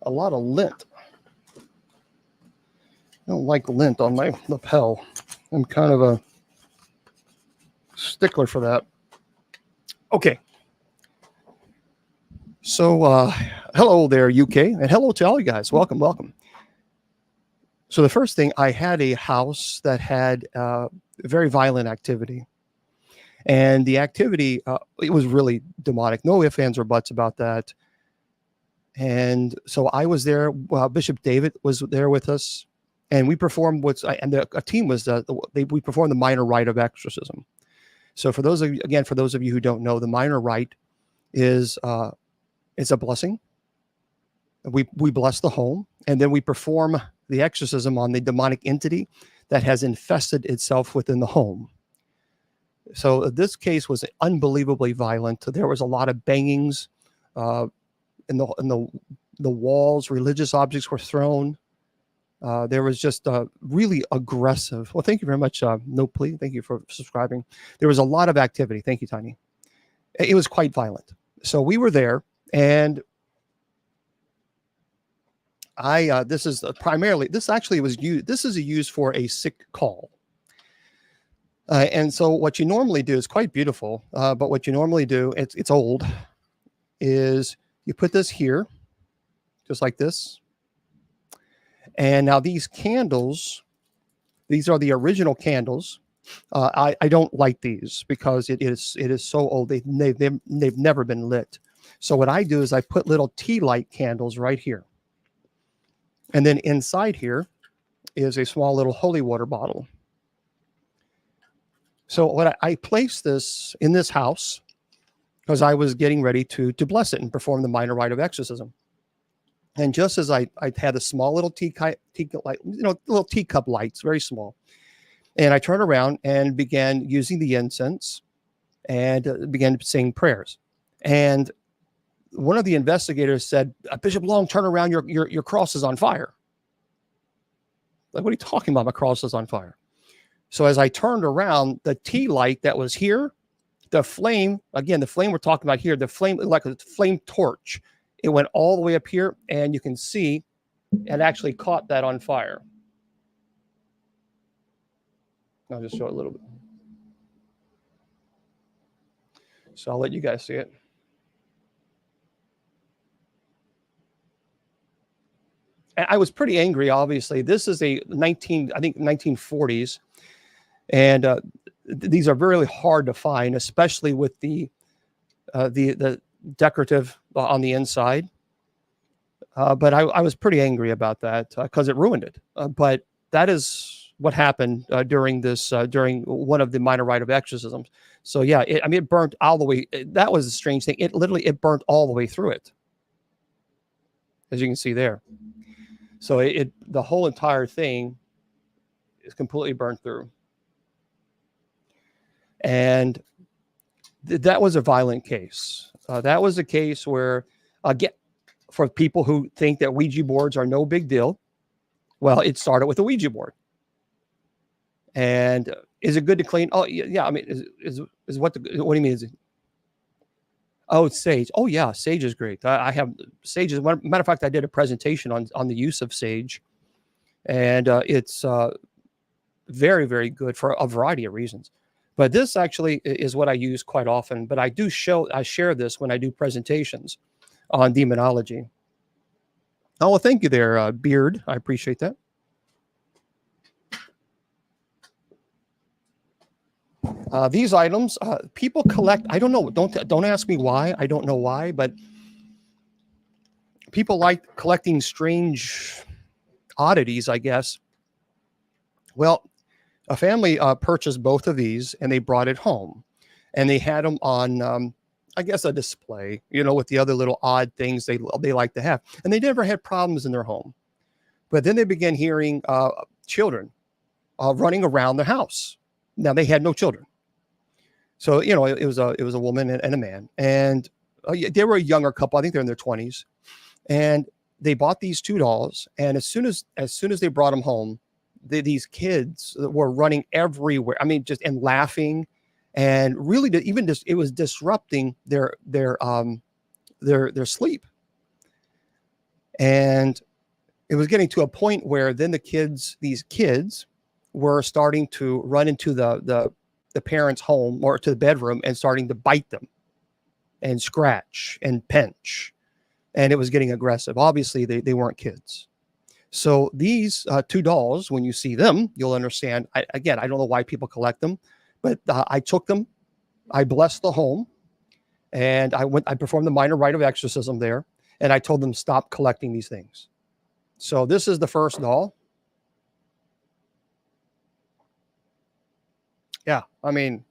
a lot of lint. I don't like lint on my lapel. I'm kind of a stickler for that. Okay. So hello there, UK, and hello to all you guys. Welcome, welcome. So the first thing, I had a house that had very violent activity. And the activity, it was really demonic. No ifs, ands, or buts about that. And so I was there. Bishop David was there with us. And we performed a team was, we performed the minor rite of exorcism. So for those of you who don't know, the minor rite is it's a blessing. We bless the home, and then we perform the exorcism on the demonic entity that has infested itself within the home. So this case was unbelievably violent. There was a lot of bangings in the walls. Religious objects were thrown. There was just really aggressive. Well, thank you very much, No Plea. Thank you for subscribing. There was a lot of activity. Thank you, Tiny. It was quite violent. So we were there, and this is used for a sick call. And so what you normally do is quite beautiful, but what you normally do, it's old, is you put this here, just like this. And now these candles, these are the original candles. I don't like these because it is so old. They've never been lit. So what I do is I put little tea light candles right here. And then inside here is a small little holy water bottle. So what I placed this in this house because I was getting ready to bless it and perform the minor rite of exorcism. And just as I had a small little teacup light, little teacup lights, very small. And I turned around and began using the incense and began saying prayers. And one of the investigators said, Bishop Long, turn around, your cross is on fire. Like, what are you talking about? My cross is on fire. So as I turned around, the tea light that was here, the flame we're talking about here, the flame, like a flame torch, it went all the way up here, and you can see it actually caught that on fire. I'll just show it a little bit. So I'll let you guys see it. And I was pretty angry, obviously. This is a 1940s. And these are really hard to find, especially with the decorative on the inside. But I was pretty angry about that because it ruined it. But that is what happened during one of the minor rite of exorcisms. So yeah, it burnt all the way. That was a strange thing. It burnt all the way through it, as you can see there. So the whole entire thing is completely burnt through. And that was a violent case. That was a case where, again, for people who think that Ouija boards are no big deal, well, it started with a Ouija board. And is it good to clean? Oh, yeah. I mean, what do you mean? Is it? Oh, it's sage. Oh, yeah. Sage is great. I have sage. As a matter of fact, I did a presentation on the use of sage. And it's very, very good for a variety of reasons. But this actually is what I use quite often. But I share this when I do presentations on demonology. Oh, well, thank you there, Beard. I appreciate that. These items, people collect. I don't know. Don't ask me why. I don't know why. But people like collecting strange oddities, I guess. Well, a family purchased both of these and they brought it home, and they had them on, I guess, a display, with the other little odd things they like to have. And they never had problems in their home. But then they began hearing children running around the house. Now they had no children. So, it was a woman and a man, and they were a younger couple. I think they're in their 20s, and they bought these two dolls. And as soon as they brought them home, these kids were running everywhere. I mean, just and laughing, and really it was disrupting their sleep. And it was getting to a point where then these kids were starting to run into the parents' home or to the bedroom and starting to bite them and scratch and pinch. And it was getting aggressive. Obviously, they weren't kids. So these two dolls, when you see them, you'll understand. I don't know why people collect them, but I took them, I blessed the home, and I performed the minor rite of exorcism there, and I told them stop collecting these things. So this is the first doll. Yeah, I mean,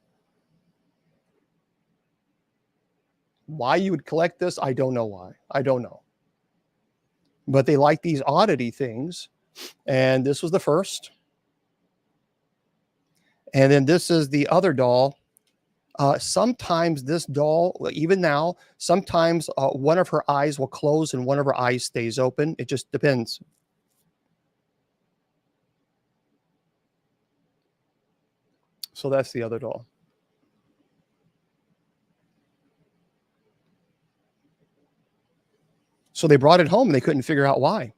why you would collect this, I don't know why. I don't know. But they like these oddity things. And this was the first. And then this is the other doll. Sometimes this doll, even now, sometimes one of her eyes will close and one of her eyes stays open. It just depends. So that's the other doll. So they brought it home and they couldn't figure out why.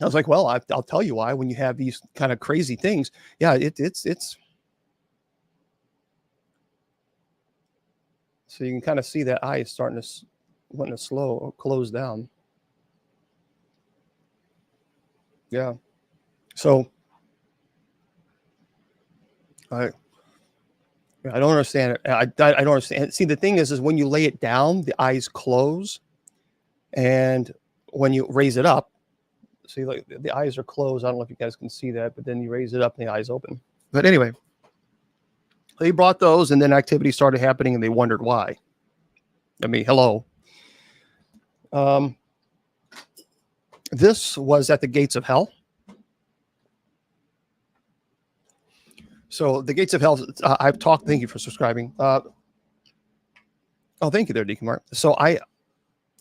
I was like, well, I'll tell you why. When you have these kind of crazy things, yeah, it's. So you can kind of see that eye is starting to close down. Yeah. So I don't understand it. I don't understand. See, the thing is when you lay it down, the eyes close, and when you raise it up, see, like the eyes are closed. I don't know if you guys can see that, but then you raise it up and the eyes open. But anyway, they brought those, and then activity started happening, and they wondered why. I mean, hello. This was at the gates of hell. So the gates of hell, I've talked. Thank you for subscribing. Oh, thank you there, Deacon Mark. So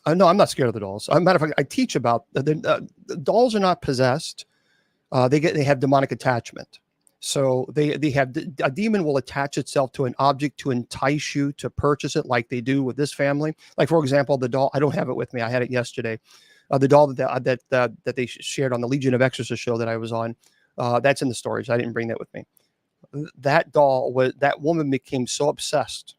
no, I'm not scared of the dolls. As a matter of fact, I teach about the dolls are not possessed. They have demonic attachment. So they have a demon will attach itself to an object to entice you to purchase it, like they do with this family. Like, for example, the doll. I don't have it with me. I had it yesterday. The doll that they shared on the Legion of Exorcists show that I was on. That's in the storage. I didn't bring that with me. That woman became so obsessed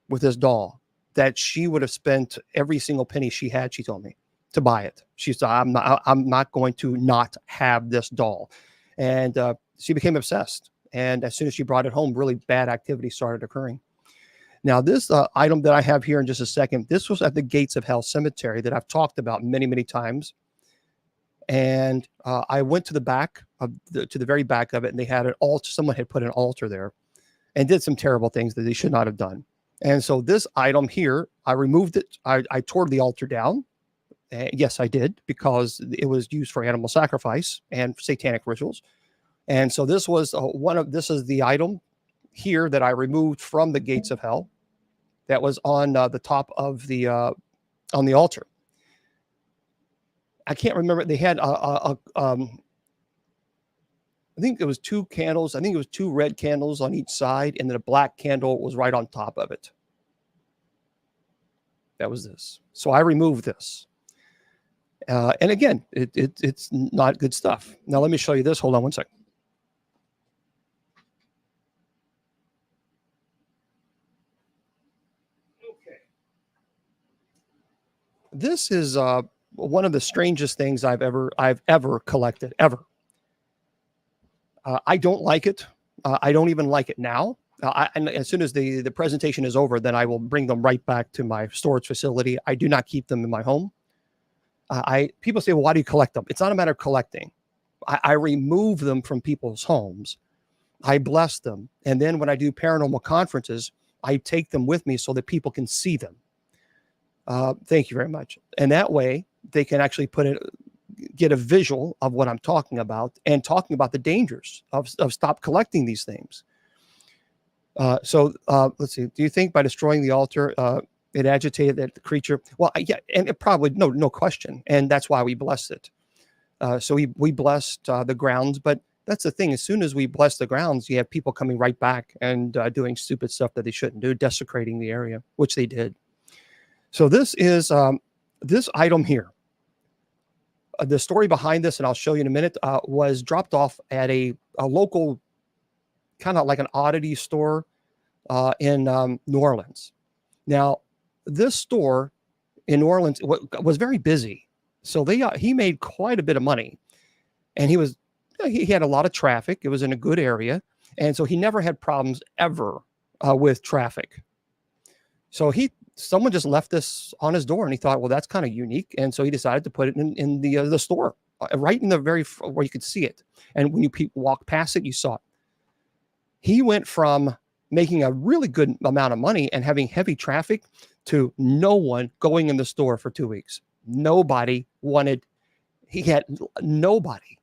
with this doll that she would have spent every single penny she had, she told me, to buy it. She said, I'm not going to not have this doll. And she became obsessed. And as soon as she brought it home, really bad activity started occurring. Now, this item that I have here in just a second, this was at the Gates of Hell Cemetery that I've talked about many, many times. And I went to the back to the very back of it, and they had an altar. Someone had put an altar there and did some terrible things that they should not have done. And so this item here, I removed it. I tore the altar down. Yes, I did, because it was used for animal sacrifice and satanic rituals. And so this was this is the item here that I removed from the Gates of Hell that was on the top of on the altar. I can't remember. They had I think it was two candles. I think it was two red candles on each side, and then a black candle was right on top of it. That was this. So I removed this. And again, it's not good stuff. Now let me show you this. Hold on one second. Okay. This is one of the strangest things I've ever collected, ever. I don't like it. I don't even like it now. And as soon as the presentation is over, then I will bring them right back to my storage facility. I do not keep them in my home. People say, well, why do you collect them? It's not a matter of collecting. I remove them from people's homes. I bless them. And then when I do paranormal conferences, I take them with me so that people can see them. Thank you very much. And that way they can actually get a visual of what I'm talking about and talking about the dangers of stop collecting these things. So let's see. Do you think by destroying the altar, it agitated the creature? Well, yeah, and it probably, no question. And that's why we blessed it. So we blessed the grounds, but that's the thing. As soon as we bless the grounds, you have people coming right back and doing stupid stuff that they shouldn't do, desecrating the area, which they did. So this is this item here. The story behind this, and I'll show you in a minute, was dropped off at a local, kind of like an oddity store in New Orleans. Now, this store in New Orleans was very busy. So he made quite a bit of money, and he had a lot of traffic. It was in a good area, and so he never had problems ever with traffic. So someone just left this on his door, and he thought, well, that's kind of unique, and so he decided to put it in the store, right in the where you could see it. And when you walk past it, you saw it. He went from making a really good amount of money and having heavy traffic to no one going in the store for 2 weeks. Nobody wanted. He had nobody.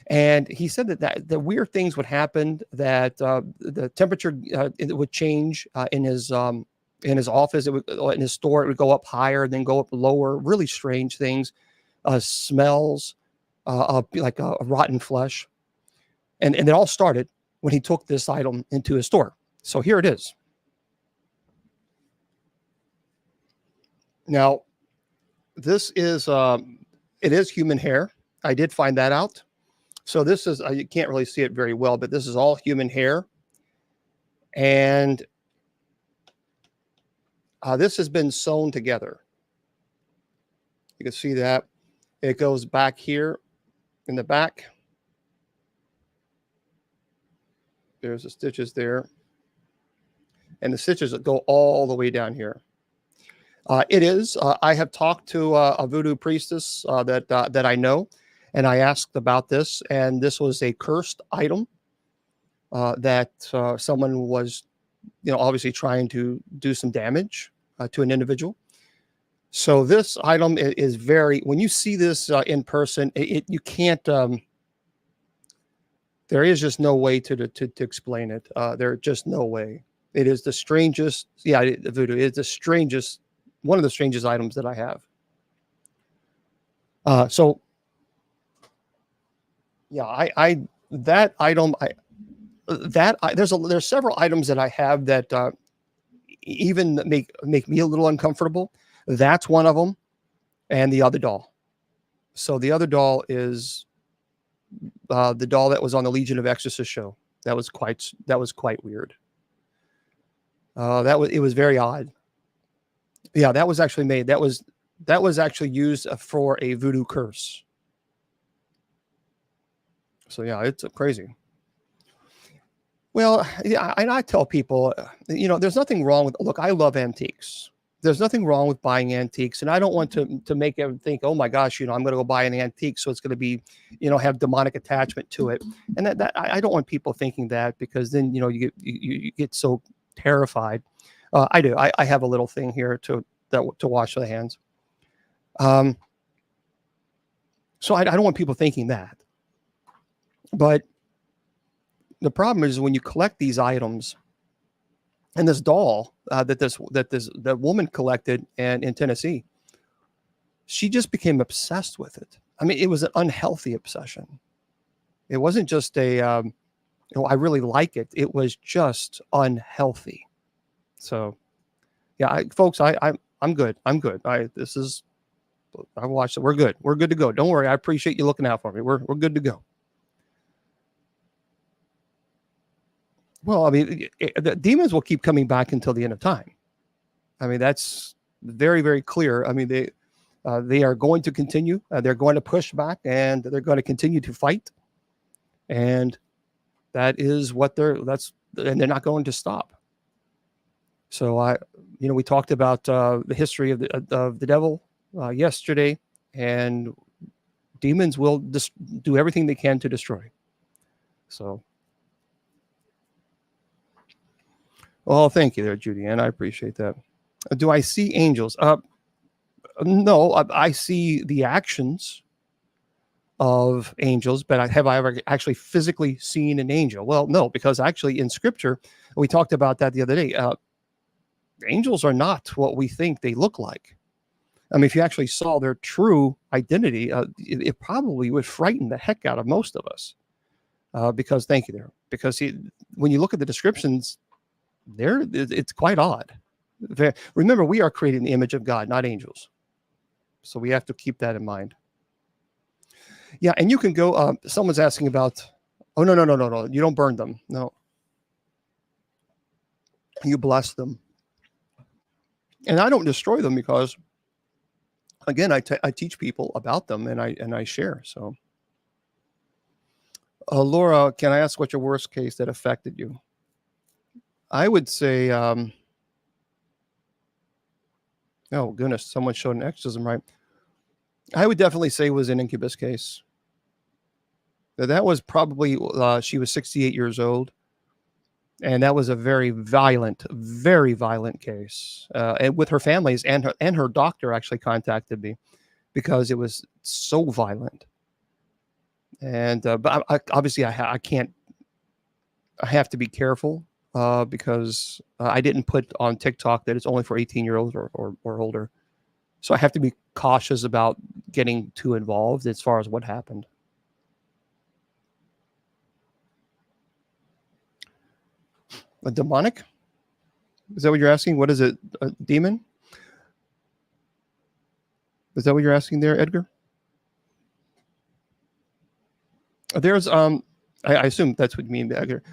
And he said that the weird things would happen, that the temperature it would change in his office, in his store, it would go up higher, then go up lower. Really strange things, smells like rotten flesh, and it all started when he took this item into his store. So here it is. Now, this is it is human hair. I did find that out. So this is, you can't really see it very well, but this is all human hair. And this has been sewn together. You can see that. It goes back here in the back. There's the stitches there. And the stitches go all the way down here. It is. I have talked to a voodoo priestess that I know, and I asked about this, and this was a cursed item that someone was, obviously trying to do some damage to an individual. So this item is very. When you see this in person, you can't. There is just no way to explain it. There's just no way. It is the strangest. Yeah, voodoo is the strangest. One of the strangest items that I have. So yeah, that item, there's several items that I have that even make me a little uncomfortable. That's one of them, and the other doll. So the other doll is the doll that was on the Legion of Exorcists show. That was quite weird. It was very odd. Yeah, that was actually made. That was actually used for a voodoo curse. So yeah, it's crazy. Well, yeah, and I tell people, there's nothing wrong with. Look, I love antiques. There's nothing wrong with buying antiques, and I don't want to make them think, oh my gosh, I'm going to go buy an antique, so it's going to be, have demonic attachment to it, and that I don't want people thinking that, because then you get so terrified. I do. I have a little thing here to wash the hands. So I don't want people thinking that. But the problem is when you collect these items, and this doll that woman collected in Tennessee, she just became obsessed with it. I mean, it was an unhealthy obsession. It wasn't just I really like it. It was just unhealthy. So, yeah, folks, I'm good. I'm good. I watched it. We're good. We're good to go. Don't worry. I appreciate you looking out for me. We're good to go. Well, I mean, the demons will keep coming back until the end of time. I mean, that's very, very clear. I mean, they are going to continue. They're going to push back, and they're going to continue to fight. And that is and they're not going to stop. So we talked about the history of the devil yesterday, and demons will do everything they can to destroy. So, well, thank you there, Judy, and I appreciate that. Do I see angels? No, I see the actions of angels, but have I ever actually physically seen an angel? Well, no, because actually in Scripture, we talked about that the other day. Angels are not what we think they look like. I mean, if you actually saw their true identity, it probably would frighten the heck out of most of us. Because thank you there. Because when you look at the descriptions, it's quite odd. Remember, we are created in the image of God, not angels. So we have to keep that in mind. Yeah, and you can go. Someone's asking about. Oh no! You don't burn them. No, you bless them, and I don't destroy them because, again, I teach people about them and I share. So, Laura, can I ask what your worst case that affected you? I would say. Oh goodness, someone showed an exorcism, right? I would definitely say it was an incubus case. That was probably, she was 68 years old. And that was a very violent case. And with her families and her doctor actually contacted me because it was so violent. And, but obviously I can't, I have to be careful because I didn't put on TikTok that it's only for 18-year-olds or older. So I have to be cautious about getting too involved as far as what happened. A demonic? Is that what you're asking? What is it? A demon? Is that what you're asking there, Edgar? There's I assume that's what you mean, Edgar.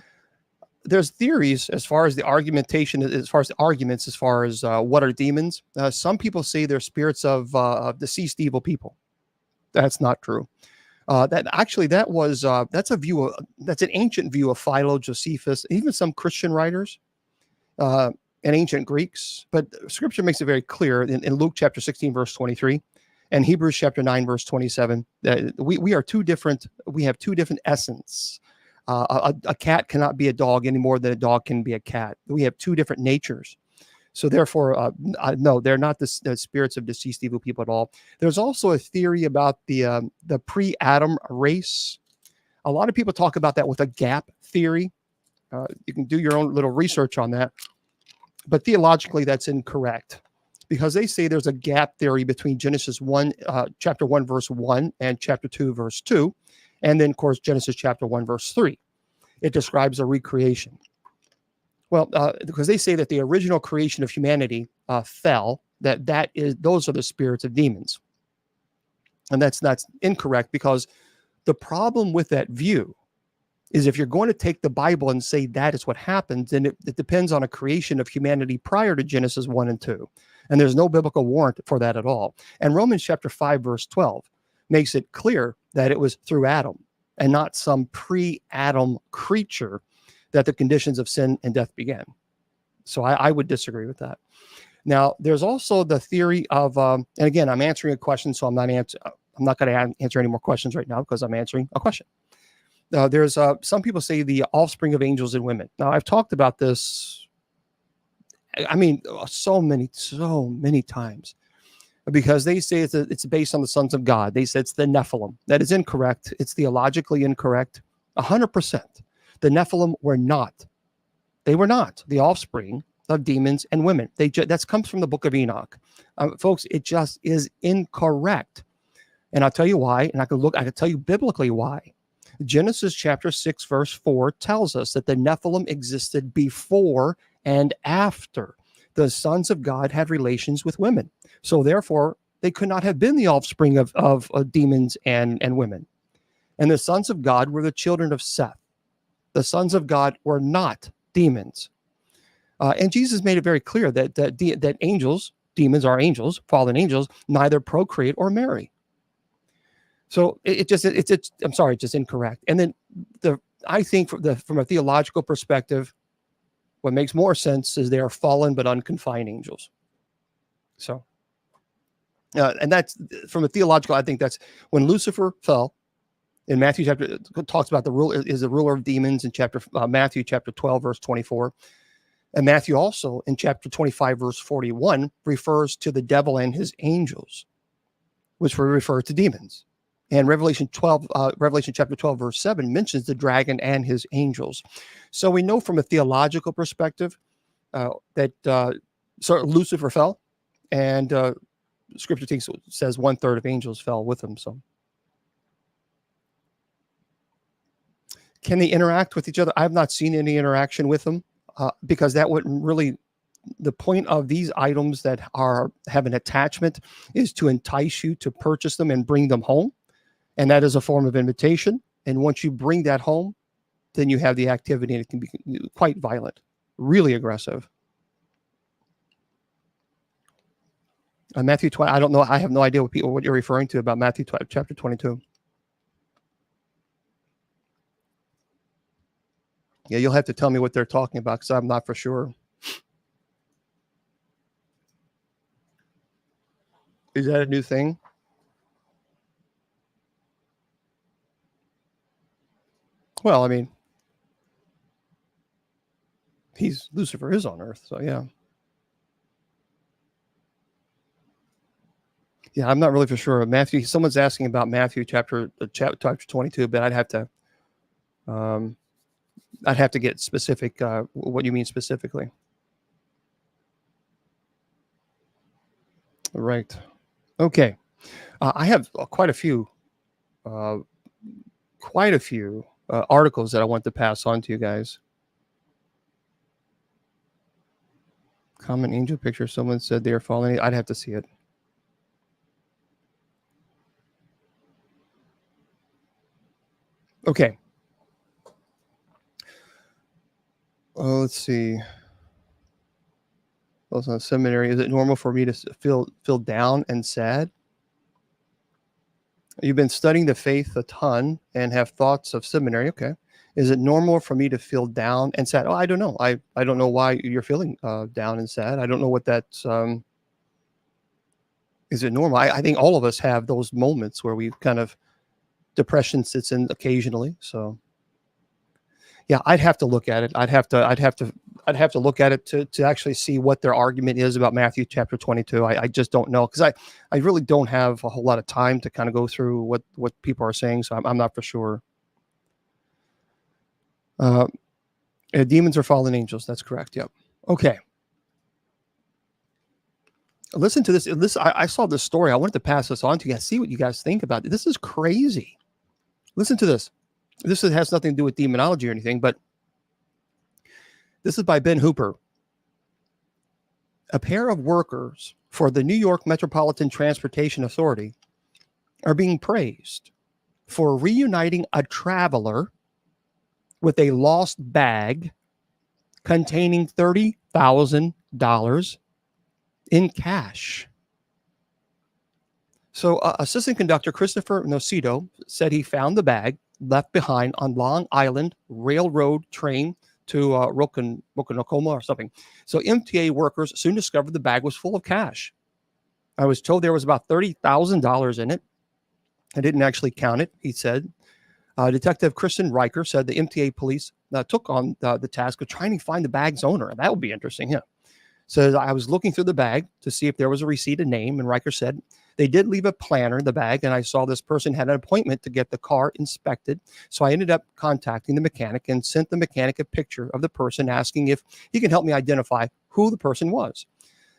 There's theories as far as the argumentation, as far as the arguments, as far as what are demons. Some people say they're spirits of deceased evil people. That's not true. That's a view that's an ancient view of Philo, Josephus, even some Christian writers and ancient Greeks. But Scripture makes it very clear in Luke chapter 16, verse 23, and Hebrews chapter 9, verse 27, that we are two different. We have two different essence. A cat cannot be a dog any more than a dog can be a cat. We have two different natures. So therefore, no, they're not the spirits of deceased evil people at all. There's also a theory about the pre-Adam race. A lot of people talk about that with a gap theory. You can do your own little research on that. But theologically, that's incorrect because they say there's a gap theory between Genesis 1, chapter 1, verse 1 and chapter 2, verse 2. And then, of course, Genesis chapter 1, verse 3. It describes a recreation. Well, because they say that the original creation of humanity fell, those are the spirits of demons. And that's incorrect because the problem with that view is if you're going to take the Bible and say that is what happened, then it depends on a creation of humanity prior to Genesis 1 and 2. And there's no biblical warrant for that at all. And Romans chapter 5, verse 12 makes it clear that it was through Adam and not some pre-Adam creature that the conditions of sin and death began. So I would disagree with that. Now, there's also the theory of, and again, I'm answering a question, so I'm not going to answer any more questions right now because I'm answering a question. There's some people say the offspring of angels and women. Now, I've talked about this, I mean, so many times, because they say it's based on the sons of God. They say it's the Nephilim. That is incorrect. It's theologically incorrect, 100%. The Nephilim were not. They were not the offspring of demons and women. That comes from the book of Enoch. Folks, it just is incorrect. And I'll tell you why, and I can tell you biblically why. Genesis chapter 6, verse 4 tells us that the Nephilim existed before and after the sons of God had relations with women. So therefore, they could not have been the offspring of demons and women. And the sons of God were the children of Seth. The sons of God were not demons. And Jesus made it very clear that angels, demons are angels, fallen angels, neither procreate or marry. So it's just incorrect. And then I think from a theological perspective, what makes more sense is they are fallen but unconfined angels. So, and that's from a theological, I think that's when Lucifer fell in Matthew chapter, it talks about the ruler is the ruler of demons in Matthew chapter 12, verse 24. And Matthew also in chapter 25, verse 41 refers to the devil and his angels, which were referred to demons. And Revelation chapter 12, verse 7 mentions the dragon and his angels. So we know from a theological perspective that Lucifer fell, and Scripture says 1/3 of angels fell with him. So, can they interact with each other? I have not seen any interaction with them because that wouldn't really. The point of these items that have an attachment is to entice you to purchase them and bring them home. And that is a form of invitation. And once you bring that home, then you have the activity, and it can be quite violent, really aggressive. Matthew 20, I don't know. I have no idea what you're referring to about Matthew chapter 22. Yeah, you'll have to tell me what they're talking about because I'm not for sure. Is that a new thing? Well, I mean, Lucifer is on earth, so yeah. Yeah, I'm not really for sure. Matthew, someone's asking about Matthew chapter 22, but I'd have to get specific. What you mean specifically? Right. Okay. I have quite a few articles that I want to pass on to you guys. Common angel picture. Someone said they are falling. I'd have to see it. Okay. Let's see. Also, seminary. Is it normal for me to feel down and sad? You've been studying the faith a ton and have thoughts of seminary. Okay. Is it normal for me to feel down and sad? Oh, I don't know. I don't know why you're feeling down and sad. I don't know what that's. Is it normal? I think all of us have those moments where we kind of depression sits in occasionally. So, yeah, I'd have to look at it. I'd have to look at it to actually see what their argument is about Matthew chapter 22. I just don't know because I really don't have a whole lot of time to kind of go through what people are saying. So I'm not for sure. Demons are fallen angels. That's correct. Yep. Okay. Listen to this. I saw this story. I wanted to pass this on to you guys. See what you guys think about it. This is crazy. Listen to this. This has nothing to do with demonology or anything, but this is by Ben Hooper. A pair of workers for the New York Metropolitan Transportation Authority are being praised for reuniting a traveler with a lost bag containing $30,000 in cash. So assistant conductor Christopher Nocido said he found the bag left behind on Long Island Railroad train to Ronkonkoma or something. So MTA workers soon discovered the bag was full of cash. I was told there was about $30,000 in it. I didn't actually count it, he said. Detective Kristen Riker said the MTA police took on the task of trying to find the bag's owner. That would be interesting. Yeah. So I was looking through the bag to see if there was a receipt, a name, and Riker said they did leave a planner in the bag, and I saw this person had an appointment to get the car inspected. So I ended up contacting the mechanic and sent the mechanic a picture of the person, asking if he can help me identify who the person was.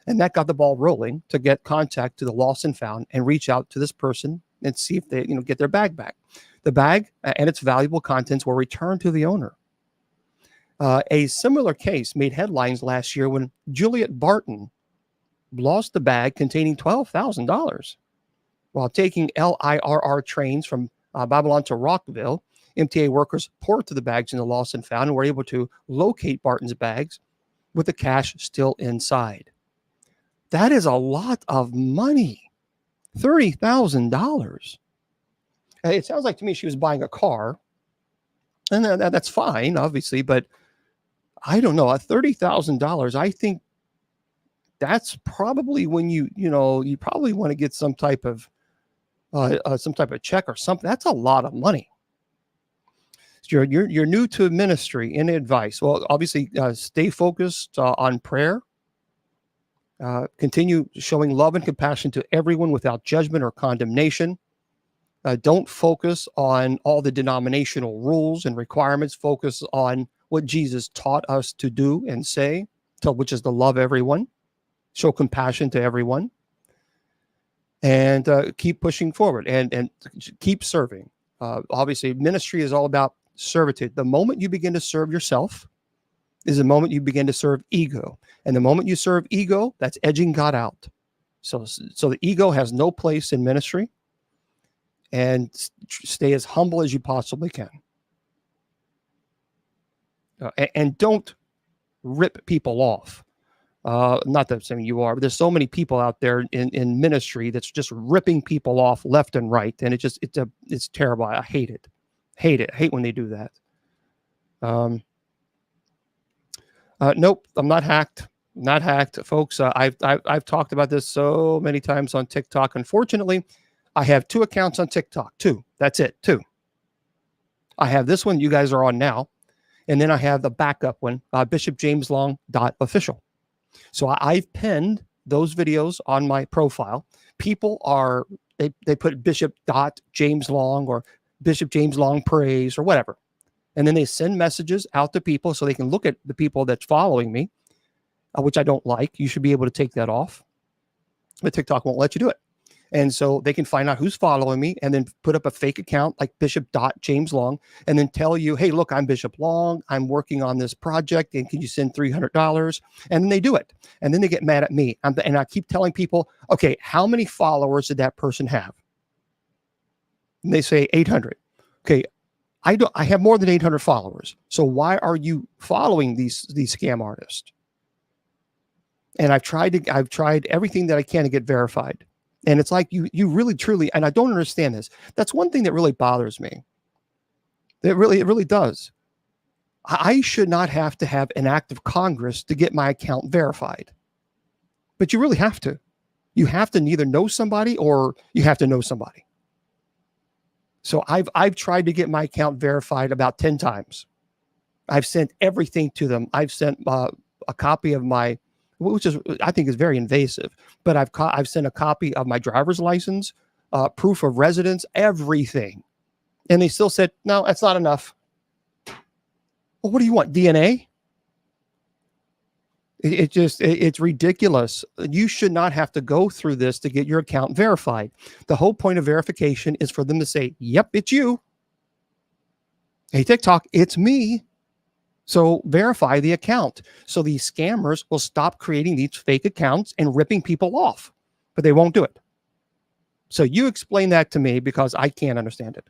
And that got the ball rolling to get contact to the lost and found and reach out to this person and see if they get their bag back. The bag and its valuable contents were returned to the owner. A similar case made headlines last year when Juliet Barton lost the bag containing $12,000 while taking LIRR trains from Babylon to Rockville. MTA workers poured through the bags in the lost and found and were able to locate Barton's bags with the cash still inside. That is a lot of money. $30,000. It sounds like to me she was buying a car, and that's fine, obviously, but I don't know, $30,000. I think that's probably when you probably want to get some type of check or something. That's a lot of money. So you're new to ministry. Any advice? Well, obviously, stay focused on prayer. Continue showing love and compassion to everyone without judgment or condemnation. Don't focus on all the denominational rules and requirements. Focus on what Jesus taught us to do and say, which is to love everyone, show compassion to everyone, and keep pushing forward and keep serving. Obviously, ministry is all about servitude. The moment you begin to serve yourself is the moment you begin to serve ego. And the moment you serve ego, that's edging God out. So the ego has no place in ministry. And stay as humble as you possibly can. And don't rip people off. Not that I'm saying you are, but there's so many people out there in ministry that's just ripping people off left and right. And it's terrible. I hate it. I hate when they do that. Nope, I'm not hacked. Not hacked, folks. I've talked about this so many times on TikTok. Unfortunately, I have 2 accounts on TikTok. 2. That's it. 2. I have this one you guys are on now, and then I have the backup one, bishopjameslong.official. So I've pinned those videos on my profile. People they put bishop.jameslong or Bishop James Long praise or whatever. And then they send messages out to people so they can look at the people that's following me, which I don't like. You should be able to take that off. But TikTok won't let you do it. And so they can find out who's following me and then put up a fake account like bishop.jameslong and then tell you, hey, look, I'm Bishop Long. I'm working on this project. And can you send $300? And then they do it. And then they get mad at me. And I keep telling people, okay, how many followers did that person have? And they say 800. Okay. I have more than 800 followers. So why are you following these scam artists? And I've tried everything that I can to get verified. And it's like you really truly, and I don't understand this. That's one thing that really bothers me. It really does. I should not have to have an act of Congress to get my account verified. But you really have to. You have to either know somebody or you have to know somebody. So I've tried to get my account verified about 10 times. I've sent everything to them. I've sent a copy of my, which is I think is very invasive, but I've sent a copy of my driver's license, proof of residence, everything, and they still said no, that's not enough. Well, what do you want? DNA? It's ridiculous. You should not have to go through this to get your account verified. The whole point of verification is for them to say, yep, it's you. Hey, TikTok, it's me. So verify the account. So these scammers will stop creating these fake accounts and ripping people off, but they won't do it. So you explain that to me because I can't understand it.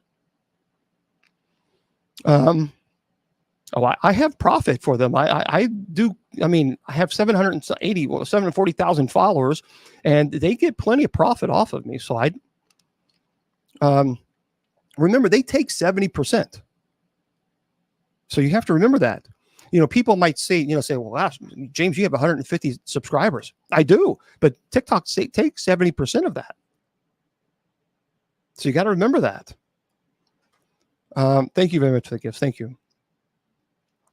I have profit for them. I do. I mean, I have 740,000 followers, and they get plenty of profit off of me. So remember, they take 70%. So you have to remember that. People might say, well, gosh, James, you have 150 subscribers. I do, but TikTok takes 70% of that. So you got to remember that. Thank you very much for the gifts. Thank you.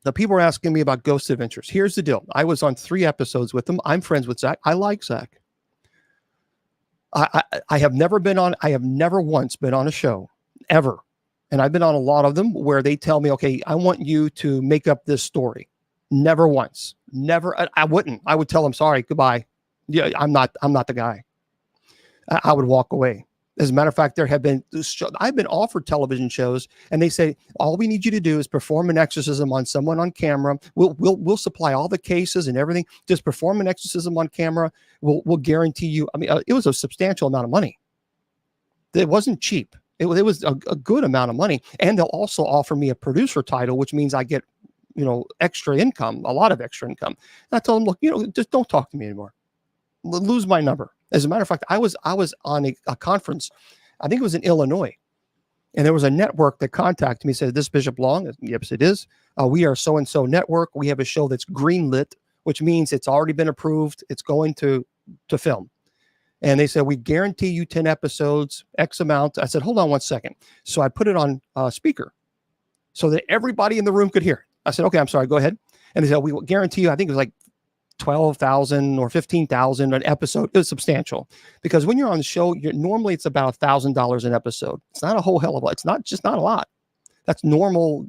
Now, people are asking me about Ghost Adventures. Here's the deal. I was on 3 episodes with them. I'm friends with Zach. I like Zach. I have never once been on a show, ever. And I've been on a lot of them where they tell me, okay, I want you to make up this story. Never once. Never. I wouldn't. I would tell them, sorry, goodbye. Yeah, I'm not the guy. I would walk away. As a matter of fact, I've been offered television shows, and they say all we need you to do is perform an exorcism on someone on camera. We'll supply all the cases and everything. Just perform an exorcism on camera. We'll guarantee you. I mean, it was a substantial amount of money. It wasn't cheap. It was a good amount of money, and they'll also offer me a producer title, which means I get extra income, a lot of extra income. And I told them, look, just don't talk to me anymore. Lose my number. As a matter of fact, I was on a conference, I think it was in Illinois, And there was a network that contacted me, said, "This Bishop Long?" Yes, it is. "We are so-and-so network. We have a show that's greenlit," which means it's already been approved. It's going to film. And they said, "We guarantee you 10 episodes, X amount." I said, "Hold on one second." So I put it on speaker so that everybody in the room could hear it. I said, "Okay, I'm sorry, go ahead." And they said, "We will guarantee you," I think it was like 12,000 or 15,000 an episode. It was substantial because when you're on the show, normally it's about $1,000 an episode. It's not a whole hell of a lot. It's not just not a lot. That's normal.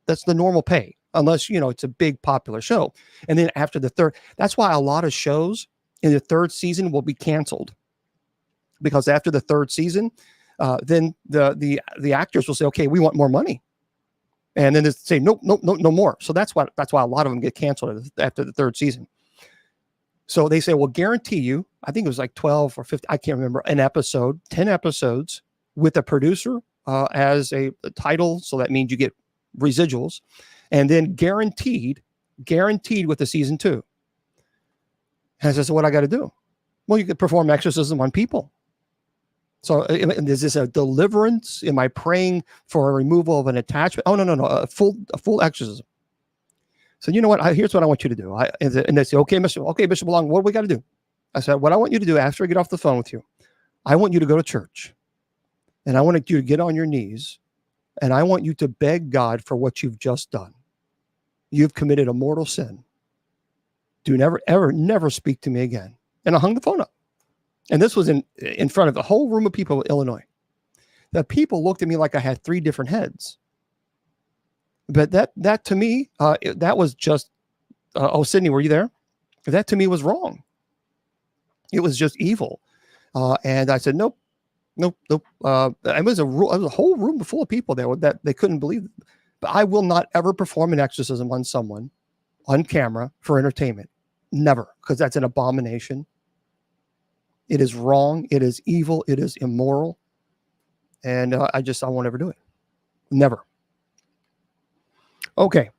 That's the normal pay, unless, it's a big popular show. And then after the third, that's why a lot of shows in the third season will be canceled, because after the third season, then the actors will say, "Okay, we want more money." And then they say, "Nope, nope, nope, no more." So that's why a lot of them get canceled after the third season. So they say, "We'll guarantee you," I think it was like 12 or 50, I can't remember, an episode, 10 episodes with a producer as a title. So that means you get residuals, and then guaranteed with the season 2. And I said, "So what I got to do?" "Well, you could perform exorcism on people." So is this a deliverance? Am I praying for a removal of an attachment? Oh, no, a full exorcism. So you know what? Here's what I want you to do. And they say, "Okay, Bishop Long, what do we got to do?" I said, "What I want you to do after I get off the phone with you, I want you to go to church, and I want you to get on your knees, and I want you to beg God for what you've just done. You've committed a mortal sin. Do never speak to me again." And I hung the phone up. And this was in front of the whole room of people in Illinois. The people looked at me like I had 3 different heads. But that to me, that was just, Sydney, were you there? That to me was wrong. It was just evil. And I said, nope. It was a whole room full of people there that they couldn't believe it. But I will not ever perform an exorcism on someone on camera for entertainment. Never, because that's an abomination. It is wrong. It is evil. It is immoral. And I won't ever do it. Never. Okay.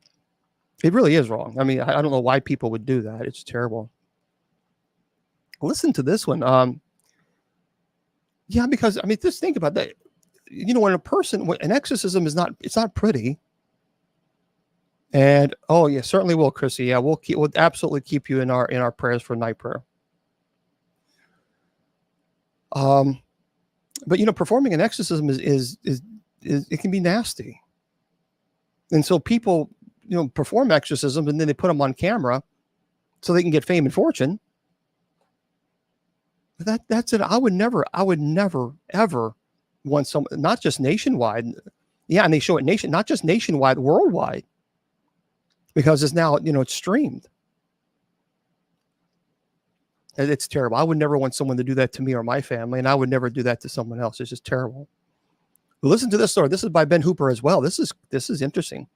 It really is wrong. I mean, I don't know why people would do that. It's terrible. Listen to this one. Yeah, because, I mean, just think about that. When an exorcism it's not pretty. And, oh, yeah, certainly will, Chrissy. Yeah, we'll absolutely keep you in our prayers for night prayer. But performing an exorcism is it can be nasty. And so people, perform exorcisms and then they put them on camera so they can get fame and fortune. But that's it. I would never ever want someone, not just nationwide. Yeah, and they show it not just nationwide, worldwide. Because it's now, it's streamed. It's terrible. I would never want someone to do that to me or my family, and I would never do that to someone else. It's just terrible. But listen to this story. This is by Ben Hooper as well. This is interesting.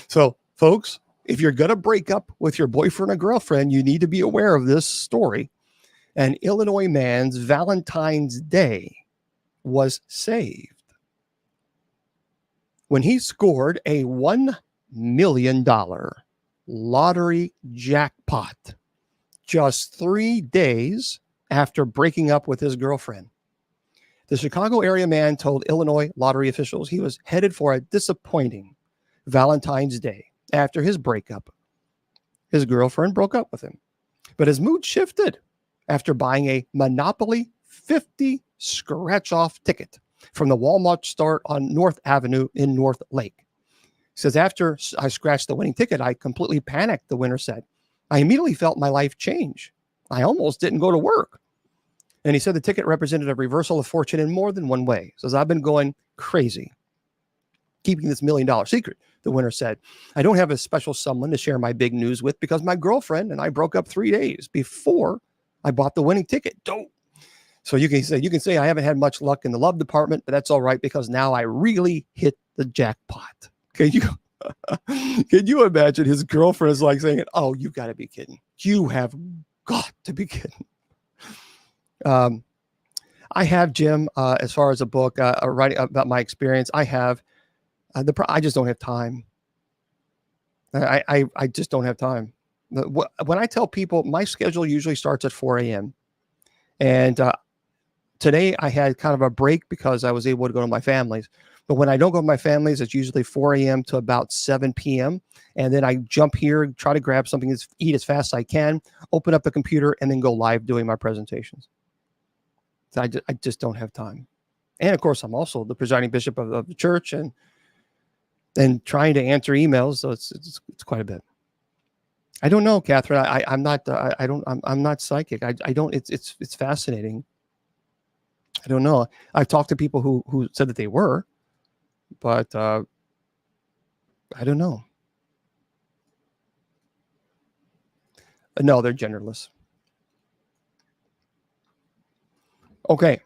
So, folks, if you're going to break up with your boyfriend or girlfriend, you need to be aware of this story. An Illinois man's Valentine's Day was saved when he scored a $1 million lottery jackpot just 3 days after breaking up with his girlfriend. The Chicago area man told Illinois lottery officials he was headed for a disappointing Valentine's Day after his breakup. His girlfriend broke up with him, but his mood shifted after buying a Monopoly 50 scratch-off ticket from the Walmart store on North Avenue in North Lake. He says, "After I scratched the winning ticket, I completely panicked," the winner said. "I immediately felt my life change. I almost didn't go to work." And he said the ticket represented a reversal of fortune in more than one way. He says, "I've been going crazy keeping this $1 million secret," the winner said. "I don't have a special someone to share my big news with because my girlfriend and I broke up 3 days before I bought the winning ticket." Don't. So you can say I haven't had much luck in the love department, but that's all right because now I really hit the jackpot. Can you imagine his girlfriend is like saying, "Oh, you got to be kidding. You have got to be kidding." I have, Jim, as far as a book, writing about my experience, I have, I just don't have time. I just don't have time. When I tell people my schedule usually starts at 4 a.m. and today I had kind of a break because I was able to go to my family's. But when I don't go to my family's, it's usually 4 a.m. to about 7 p.m. And then I jump here, try to grab something to eat as fast as I can, open up the computer, and then go live doing my presentations. So I just don't have time. And of course, I'm also the presiding bishop of the church and trying to answer emails. So it's quite a bit. I don't know, Catherine. I'm not. I'm not psychic. I don't. It's fascinating. I don't know. I've talked to people who said that they were, but I don't know. No, they're genderless. Okay.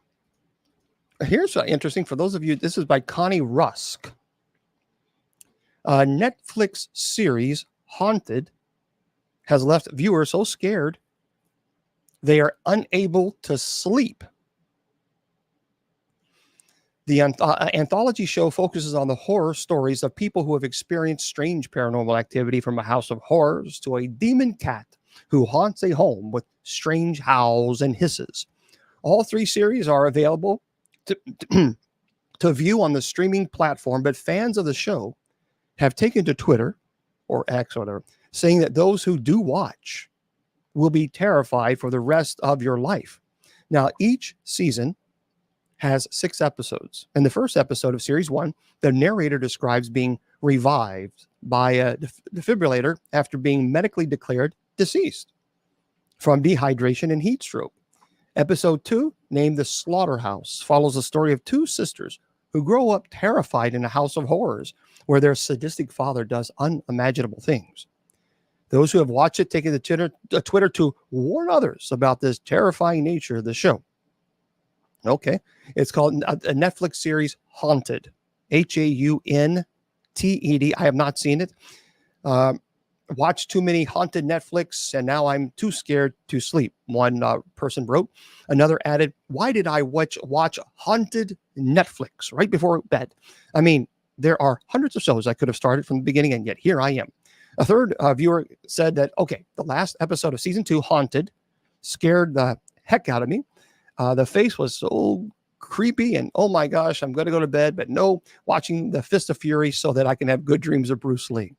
Here's interesting for those of you. This is by Connie Rusk. Netflix series Haunted has left viewers so scared they are unable to sleep. The anthology show focuses on the horror stories of people who have experienced strange paranormal activity, from a house of horrors to a demon cat who haunts a home with strange howls and hisses. All 3 series are available to view on the streaming platform, but fans of the show have taken to Twitter, or X or whatever, saying that those who do watch will be terrified for the rest of your life. Now, each season has 6 episodes. In the first episode of series 1, the narrator describes being revived by a defibrillator after being medically declared deceased from dehydration and heat stroke. Episode 2, named The Slaughterhouse, follows the story of 2 sisters who grow up terrified in a house of horrors where their sadistic father does unimaginable things. Those who have watched it take to Twitter to warn others about this terrifying nature of the show. Okay. It's called a Netflix series Haunted. Hauntted. I have not seen it. Watched too many haunted Netflix, and now I'm too scared to sleep. One person wrote. Another added, why did I watch haunted Netflix right before bed? I mean, there are hundreds of shows I could have started from the beginning, and yet here I am. A third viewer said that, okay, the last episode of season 2, Haunted, scared the heck out of me. The face was so creepy, and oh my gosh, I'm going to go to bed, but no, watching the Fist of Fury so that I can have good dreams of Bruce Lee.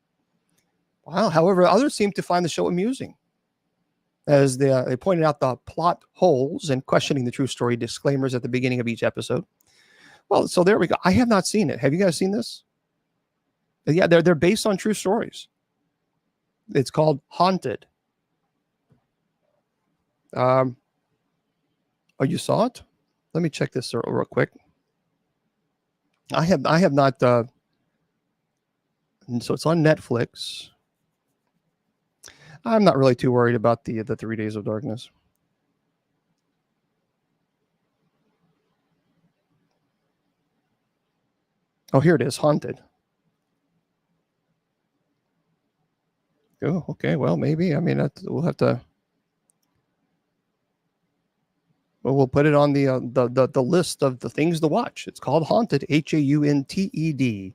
Wow. However, others seem to find the show amusing, as they pointed out the plot holes and questioning the true story disclaimers at the beginning of each episode. Well, so there we go. I have not seen it. Have you guys seen this? Yeah, they're based on true stories. It's called Haunted. Oh, you saw it? Let me check this real quick. I have not. So it's on Netflix. I'm not really too worried about the 3 Days of Darkness. Oh, here it is, Haunted. Oh, okay. Well, maybe. I mean, we'll have to. Well, we'll put it on the list of the things to watch. It's called Haunted, Haunted,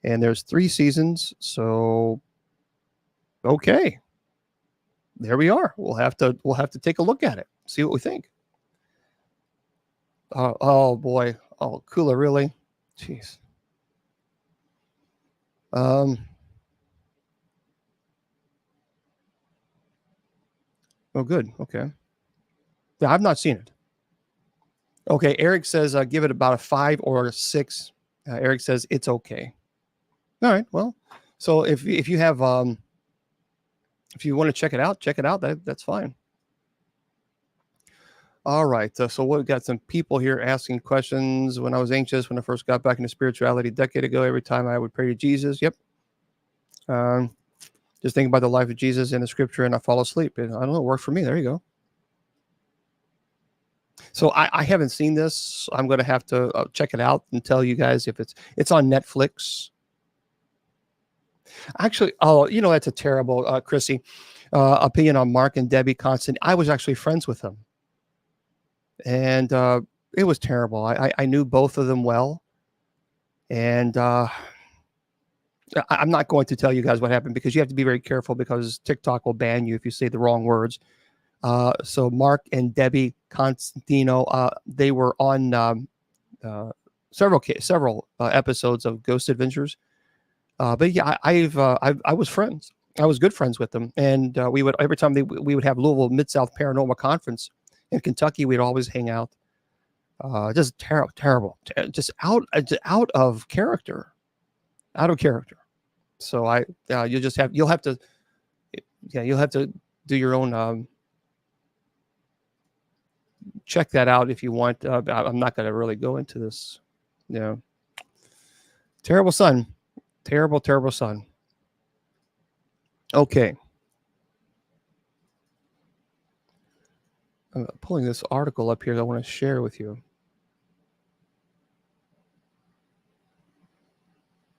and there's 3 seasons. So, okay, there we are. We'll have to take a look at it, see what we think. Oh boy, oh Kula, really? Jeez. Oh, good. Okay. Yeah, I've not seen it. Okay, Eric says give it about a 5 or a 6. Eric says it's okay. All right. Well, so if you have if you want to check it out, that's fine. All right. So we've got some people here asking questions. When I was anxious, when I first got back into spirituality a decade ago, every time I would pray to Jesus. Yep. Just think about the life of Jesus in the scripture, and I fall asleep. And I don't know, it worked for me. There you go. So I haven't seen this. I'm going to have to check it out and tell you guys if it's on Netflix. Actually, oh, that's a terrible, Chrissy, opinion on Mark and Debbie Constant. I was actually friends with them, and it was terrible. I knew both of them well, and I'm not going to tell you guys what happened, because you have to be very careful, because TikTok will ban you if you say the wrong words. So Mark and Debbie Constantino, they were on several episodes of Ghost Adventures. But yeah, I was friends. I was good friends with them, and we would every time we would have Louisville Mid-South Paranormal Conference in Kentucky, we'd always hang out. Just terrible, just out of character, So you'll have to do your own. Check that out if you want. I'm not going to really go into this. Terrible son. Terrible son. Okay. I'm pulling this article up here that I want to share with you.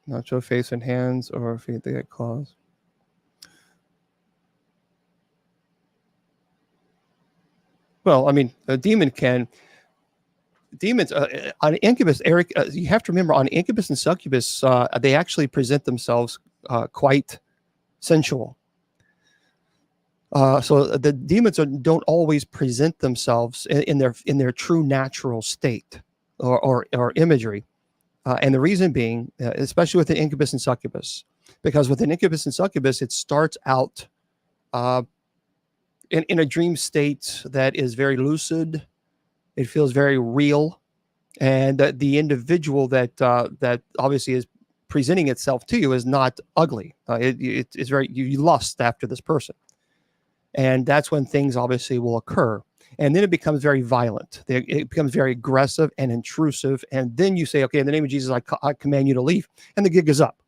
Not show face and hands or feet they get claws. Well, I mean, a demon can. Demons on Incubus, Eric, you have to remember on Incubus and Succubus, they actually present themselves quite sensual. So the demons don't always present themselves in their true natural state or imagery. And the reason being, especially with the Incubus and Succubus, because with an Incubus and Succubus, it starts out in a dream state that is very lucid. It feels very real, and the individual that obviously is presenting itself to you is not ugly. It's very you lust after this person, and that's when things obviously will occur. And then it becomes very violent. It becomes very aggressive and intrusive. And then you say, okay, in the name of Jesus, I command you to leave. And the gig is up.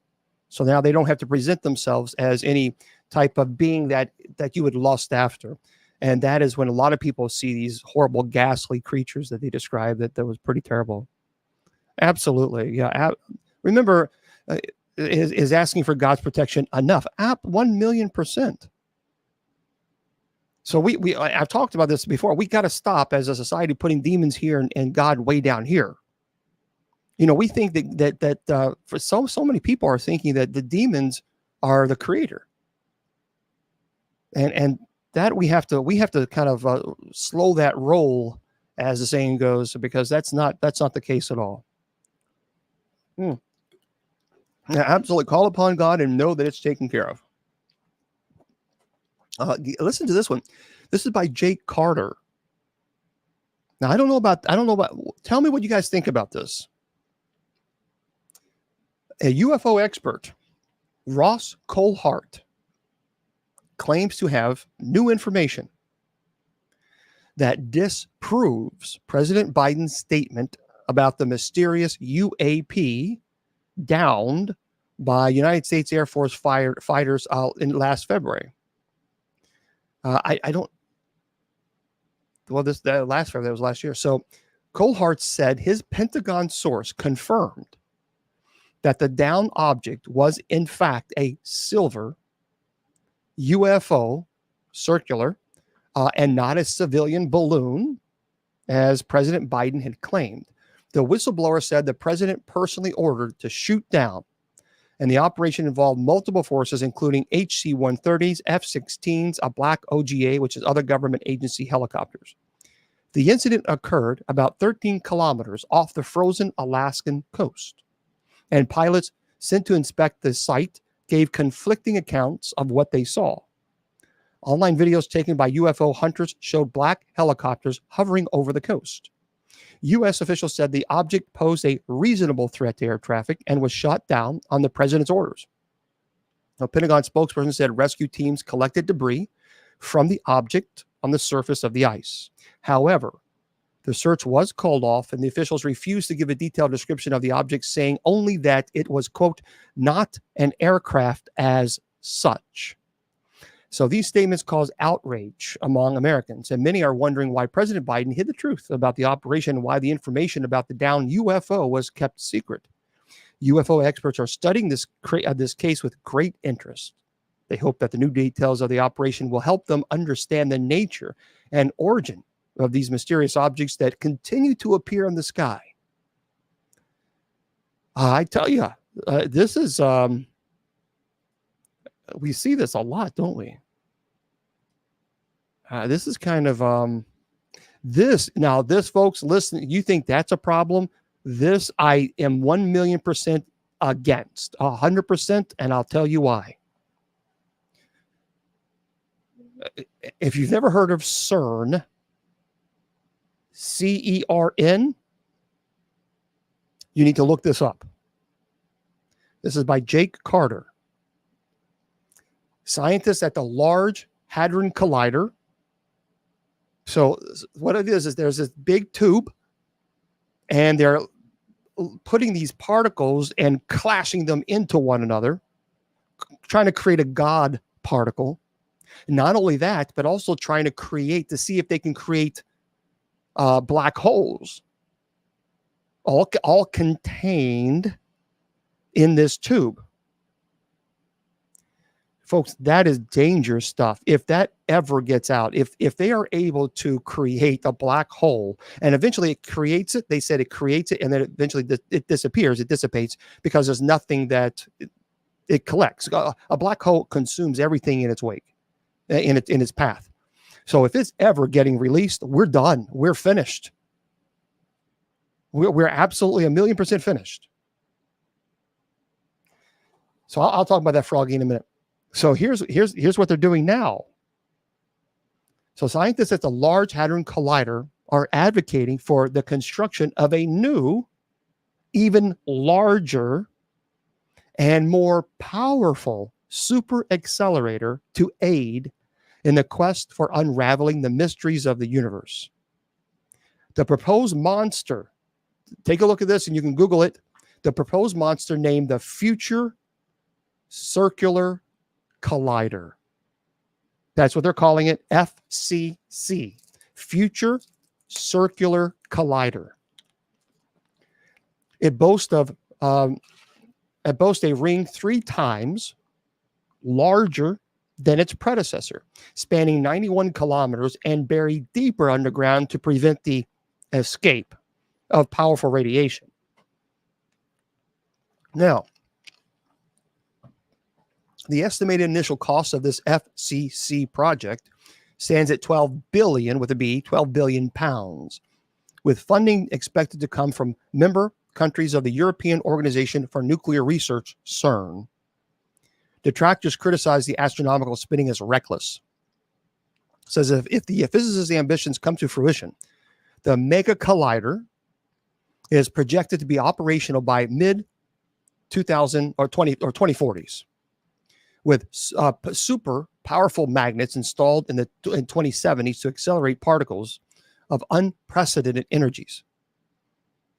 So now they don't have to present themselves as any type of being that you would lust after. And that is when a lot of people see these horrible, ghastly creatures that they describe that was pretty terrible. Absolutely. Yeah. Remember, is asking for God's protection enough? 1,000,000%. So I've talked about this before. We got to stop as a society putting demons here and God way down here. We think that for so many people are thinking that the demons are the creator, and that we have to kind of slow that roll, as the saying goes, because that's not the case at all. Yeah, absolutely. Call upon God and know that it's taken care of. Listen to this one. This is by Jake Carter. Now, I don't know about. Tell me what you guys think about this. A UFO expert, Ross Colehart, claims to have new information that disproves President Biden's statement about the mysterious UAP downed by United States Air Force fighters in last February. I don't. Well, last February, that was last year. So Colehart said his Pentagon source confirmed that the downed object was in fact a silver UFO, circular, and not a civilian balloon, as President Biden had claimed. The whistleblower said the president personally ordered to shoot down, and the operation involved multiple forces, including HC-130s, F-16s, a black OGA, which is other government agency helicopters. The incident occurred about 13 kilometers off the frozen Alaskan coast, and pilots sent to inspect the site gave conflicting accounts of what they saw. Online videos taken by UFO hunters showed black helicopters hovering over the coast. U.S. officials said the object posed a reasonable threat to air traffic and was shot down on the president's orders. A Pentagon spokesperson said rescue teams collected debris from the object on the surface of the ice. However, the search was called off, and the officials refused to give a detailed description of the object, saying only that it was, quote, not an aircraft as such. So these statements caused outrage among Americans, and many are wondering why President Biden hid the truth about the operation and why the information about the downed UFO was kept secret. UFO experts are studying this case with great interest. They hope that the new details of the operation will help them understand the nature and origin of these mysterious objects that continue to appear in the sky. I tell you, this is, we see this a lot, don't we? This is kind of this folks, listen, you think that's a problem? This I am 1,000,000% against, 100%, and I'll tell you why. If you've never heard of CERN, CERN, you need to look this up. This is by Jake Carter, scientist at the Large Hadron Collider. So what it is there's this big tube, and they're putting these particles and clashing them into one another, trying to create a God particle. Not only that, but also trying to see if they can create black holes, all contained in this tube. Folks, that is dangerous stuff. If that ever gets out, if they are able to create a black hole and eventually it creates it, they said it creates it and then eventually it disappears, it dissipates because there's nothing that it collects. A black hole consumes everything in its wake, in its path. So if it's ever getting released, we're done. We're finished. We're absolutely 1,000,000% finished. So I'll talk about that, Froggy, in a minute. So here's what they're doing now. So scientists at the Large Hadron Collider are advocating for the construction of a new, even larger and more powerful super accelerator to aid in the quest for unraveling the mysteries of the universe. The proposed monster, take a look at this and you can Google it. The proposed monster named the Future Circular Collider. That's what they're calling it, FCC, Future Circular Collider. It boasts a ring 3 times larger than its predecessor, spanning 91 kilometers and buried deeper underground to prevent the escape of powerful radiation. Now, the estimated initial cost of this FCC project stands at 12 billion with a B, 12 billion pounds, with funding expected to come from member countries of the European Organization for Nuclear Research, CERN. Detractors criticize the astronomical spending as reckless. It says if the physicists' ambitions come to fruition, the mega collider is projected to be operational by mid 2040s. With super powerful magnets installed in 2070s to accelerate particles of unprecedented energies.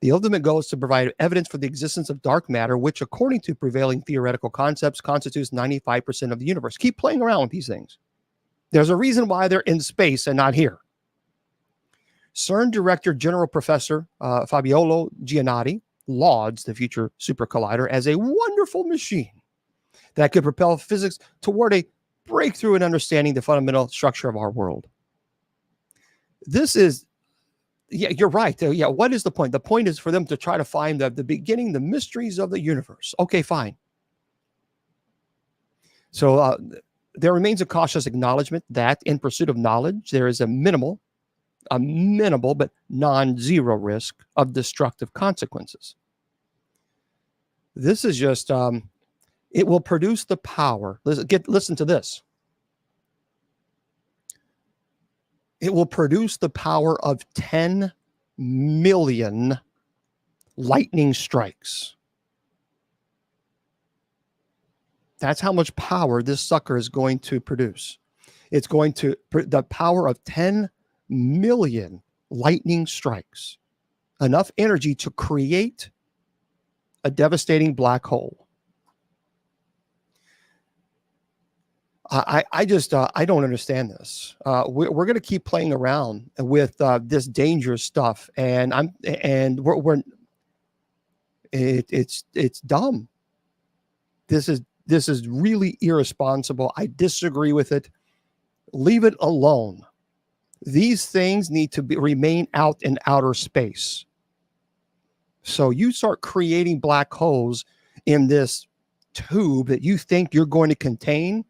The ultimate goal is to provide evidence for the existence of dark matter, which, according to prevailing theoretical concepts, constitutes 95% of the universe. Keep playing around with these things. There's a reason why they're in space and not here. CERN Director General Professor Fabiola Giannotti lauds the Future Super Collider as a wonderful machine that could propel physics toward a breakthrough in understanding the fundamental structure of our world. This is, yeah, you're right. Yeah, what is the point? The point is for them to try to find the beginning, the mysteries of the universe. Okay, fine. So there remains a cautious acknowledgement that in pursuit of knowledge, there is a minimal but non-zero risk of destructive consequences. This is just... it will produce the power. Listen to this. It will produce the power of 10 million lightning strikes. That's how much power this sucker is going to produce. It's going to the power of 10 million lightning strikes. Enough energy to create a devastating black hole. I just I don't understand this. We're going to keep playing around with this dangerous stuff, and it's dumb. This is really irresponsible. I disagree with it. Leave it alone. These things need to remain out in outer space. So you start creating black holes in this tube that you think you're going to contain.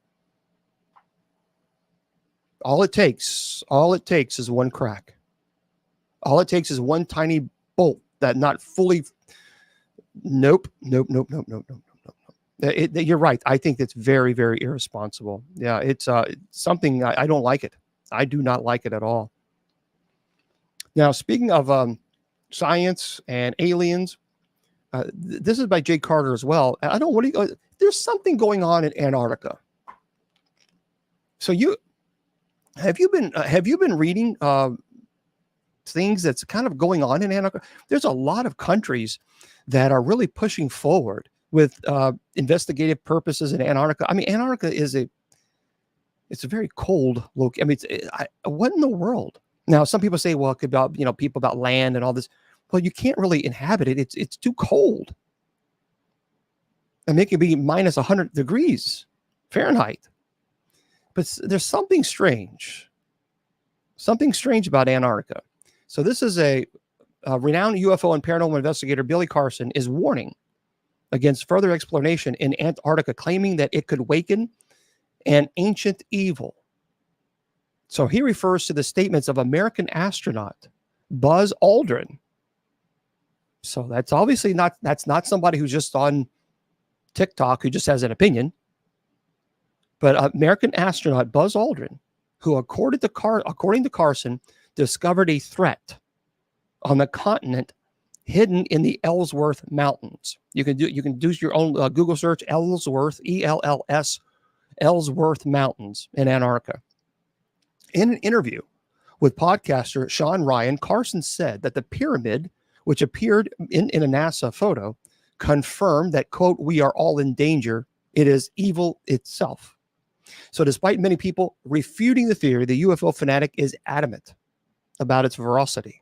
All it takes is one crack. All it takes is one tiny bolt that not fully. Nope. You're right. I think that's very, very irresponsible. Yeah, it's something I don't like it. I do not like it at all. Now, speaking of science and aliens, this is by Jay Carter as well. I don't. There's something going on in Antarctica. So have you been reading things that's kind of going on in Antarctica? There's a lot of countries that are really pushing forward with investigative purposes in Antarctica. I mean, Antarctica it's a very cold location. I mean, what in the world? Now, some people say, well, it could be about, people about land and all this. Well, you can't really inhabit it. It's too cold. I mean, it could be minus 100 degrees Fahrenheit. But there's something strange about Antarctica. So this is a renowned UFO and paranormal investigator, Billy Carson, is warning against further exploration in Antarctica, claiming that it could waken an ancient evil. So he refers to the statements of American astronaut Buzz Aldrin. So that's obviously not somebody who's just on TikTok who just has an opinion. But American astronaut Buzz Aldrin, who according to Carson, discovered a threat on the continent hidden in the Ellsworth Mountains. You can do your own Google search, Ellsworth, ELLS, Ellsworth Mountains in Antarctica. In an interview with podcaster Sean Ryan, Carson said that the pyramid, which appeared in a NASA photo, confirmed that, quote, "we are all in danger. It is evil itself." So despite many people refuting the theory, the UFO fanatic is adamant about its veracity.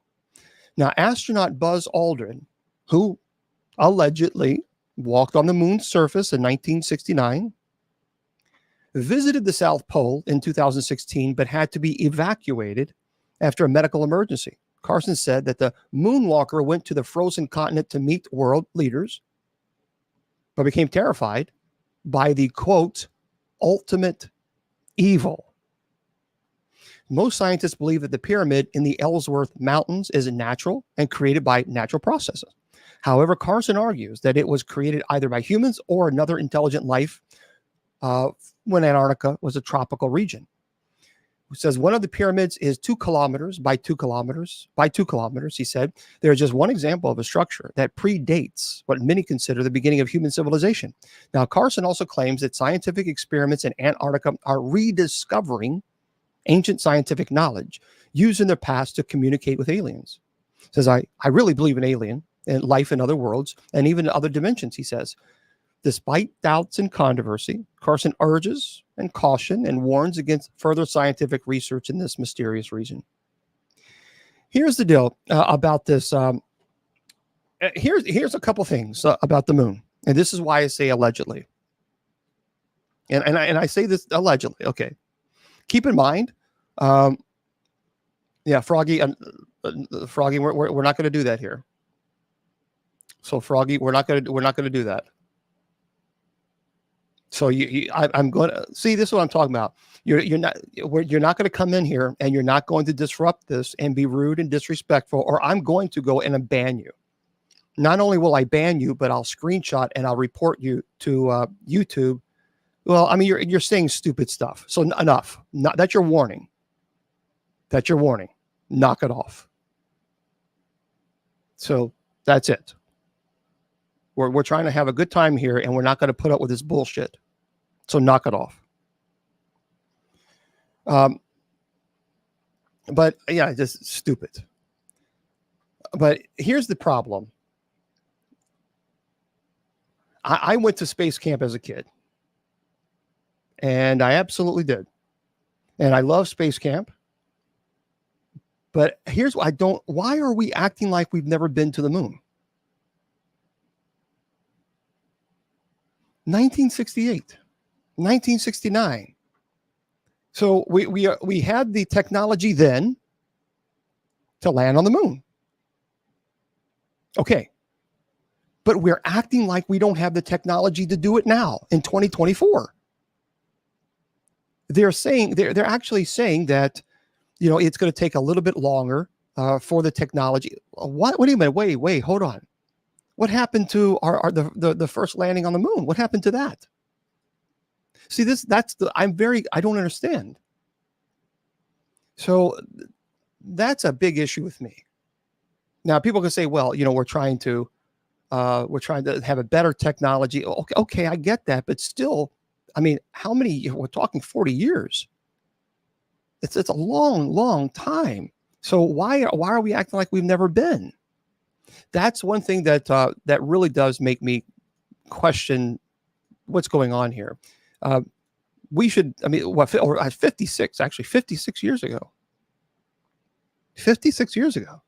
Now, astronaut Buzz Aldrin, who allegedly walked on the moon's surface in 1969, visited the South Pole in 2016, but had to be evacuated after a medical emergency. Carson said that the moonwalker went to the frozen continent to meet world leaders, but became terrified by the, quote, ultimate evil. Most scientists believe that the pyramid in the Ellsworth Mountains is natural and created by natural processes. However, Carson argues that it was created either by humans or another intelligent life when Antarctica was a tropical region. He says one of the pyramids is 2 kilometers by 2 kilometers by 2 kilometers. He said there is just one example of a structure that predates what many consider the beginning of human civilization. Now, Carson also claims that scientific experiments in Antarctica are rediscovering ancient scientific knowledge used in the past to communicate with aliens. He says, I really believe in alien and life in other worlds and even other dimensions, he says. Despite doubts and controversy, Carson urges and caution and warns against further scientific research in this mysterious region. Here's the deal about this. Here's a couple things about the moon, and this is why I say allegedly. And I say this allegedly. Okay, keep in mind, Froggy, Froggy, we're not going to do that here. So Froggy, we're not going to do that. So I'm going to see, this is what I'm talking about. You're not going to come in here and you're not going to disrupt this and be rude and disrespectful, or I'm going to go and ban you. Not only will I ban you, but I'll screenshot and I'll report you to YouTube. Well, I mean, you're saying stupid stuff. So enough. That's your warning. That's your warning. Knock it off. So that's it. We're trying to have a good time here, and we're not going to put up with this bullshit. So knock it off. But yeah, just stupid. But here's the problem. I went to space camp as a kid, and I absolutely did. And I love space camp. But here's what why are we acting like we've never been to the moon? 1968, 1969. So we had the technology then to land on the moon. Okay. But we're acting like we don't have the technology to do it now in 2024. they're actually saying that, it's going to take a little bit longer for the technology. What do you mean? Wait, hold on. What happened to the first landing on the moon? What happened to that? See, I don't understand. So that's a big issue with me. Now, people can say, well, we're trying to have a better technology. Okay, I get that, but still, I mean, how many? We're talking 40 years. It's a long, long time. So why are we acting like we've never been? That's one thing that that really does make me question what's going on here. We should, 56 years ago. 56 years ago.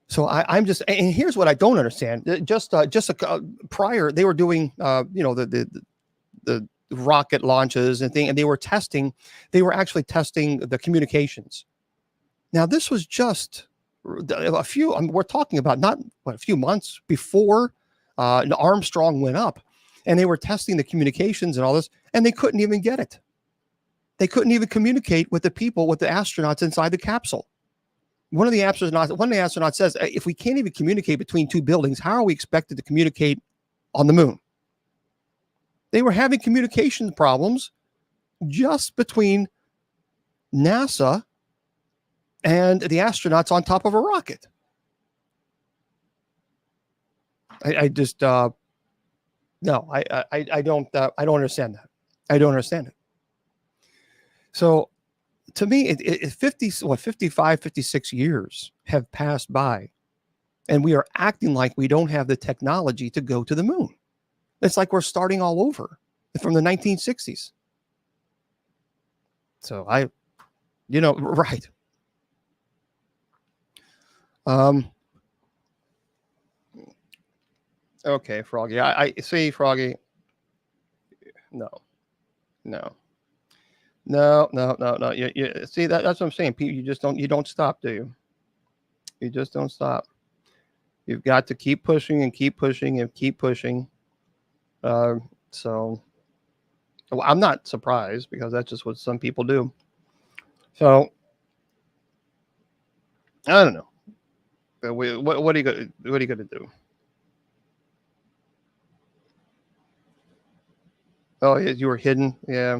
So I'm just, and here's what I don't understand. Just prior, they were doing, the rocket launches and they were actually testing the communications. Now, this was just we're talking about not a few months before Armstrong went up, and they were testing the communications and all this, and they couldn't even get it. They couldn't even communicate with the astronauts inside the capsule. One of the astronauts says, if we can't even communicate between two buildings, how are we expected to communicate on the moon? They were having communication problems just between NASA and the astronauts on top of a rocket. I just no, I don't understand that. I don't understand it. So to me, 55, 56 years have passed by, and we are acting like we don't have the technology to go to the moon. It's like we're starting all over from the 1960s. So right. Okay, Froggy. I see, Froggy. No. You see, that's what I'm saying. People, you don't stop, do you? You just don't stop. You've got to keep pushing and keep pushing and keep pushing. So I'm not surprised, because that's just what some people do. So I don't know. What are you going to do? Oh, you were hidden. Yeah.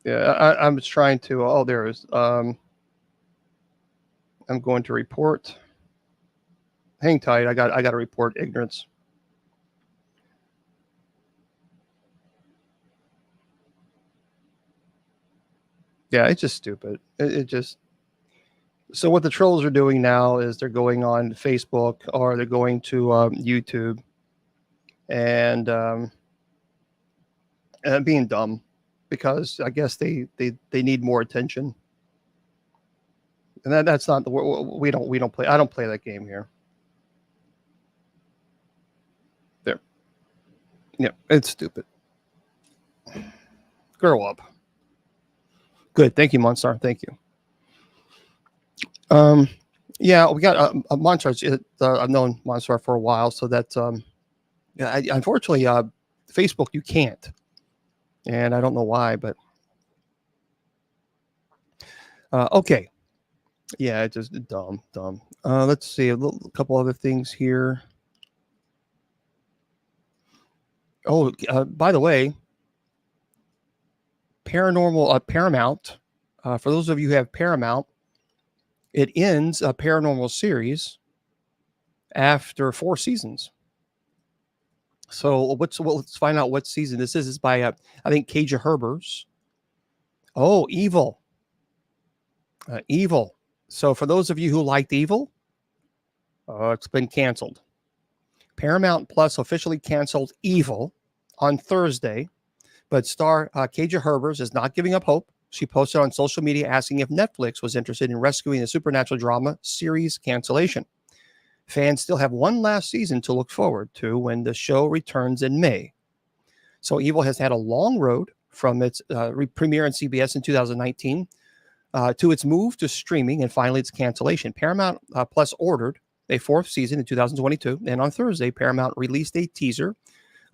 Yeah. I'm just trying to. Oh, there is. I'm going to report. Hang tight. I got to report ignorance. Yeah, it's just stupid. It just. So what the trolls are doing now is they're going on Facebook, or they're going to YouTube, and being dumb, because I guess they need more attention. And that's not we don't play. I don't play that game here. There. Yeah, it's stupid. Grow up. Good. Thank you, Monstar. Thank you. Yeah, we got a Monstar. I've known Monstar for a while, so that unfortunately, Facebook you can't, and I don't know why, but okay. Yeah, it's just dumb. Let's see a couple other things here. Oh, by the way, Paramount. For those of you who have Paramount, it ends a paranormal series after 4 seasons. So let's find out what season this is. It's by I think Kaja Herbers. Oh, Evil. Evil. So for those of you who liked Evil, it's been canceled. Paramount Plus officially canceled Evil on Thursday, but star Kaja Herbers is not giving up hope. She posted on social media asking if Netflix was interested in rescuing the supernatural drama series cancellation. Fans still have one last season to look forward to when the show returns in May. So Evil has had a long road from its premiere on CBS in 2019 to its move to streaming, and finally its cancellation. Paramount Plus ordered a fourth season in 2022. And on Thursday, Paramount released a teaser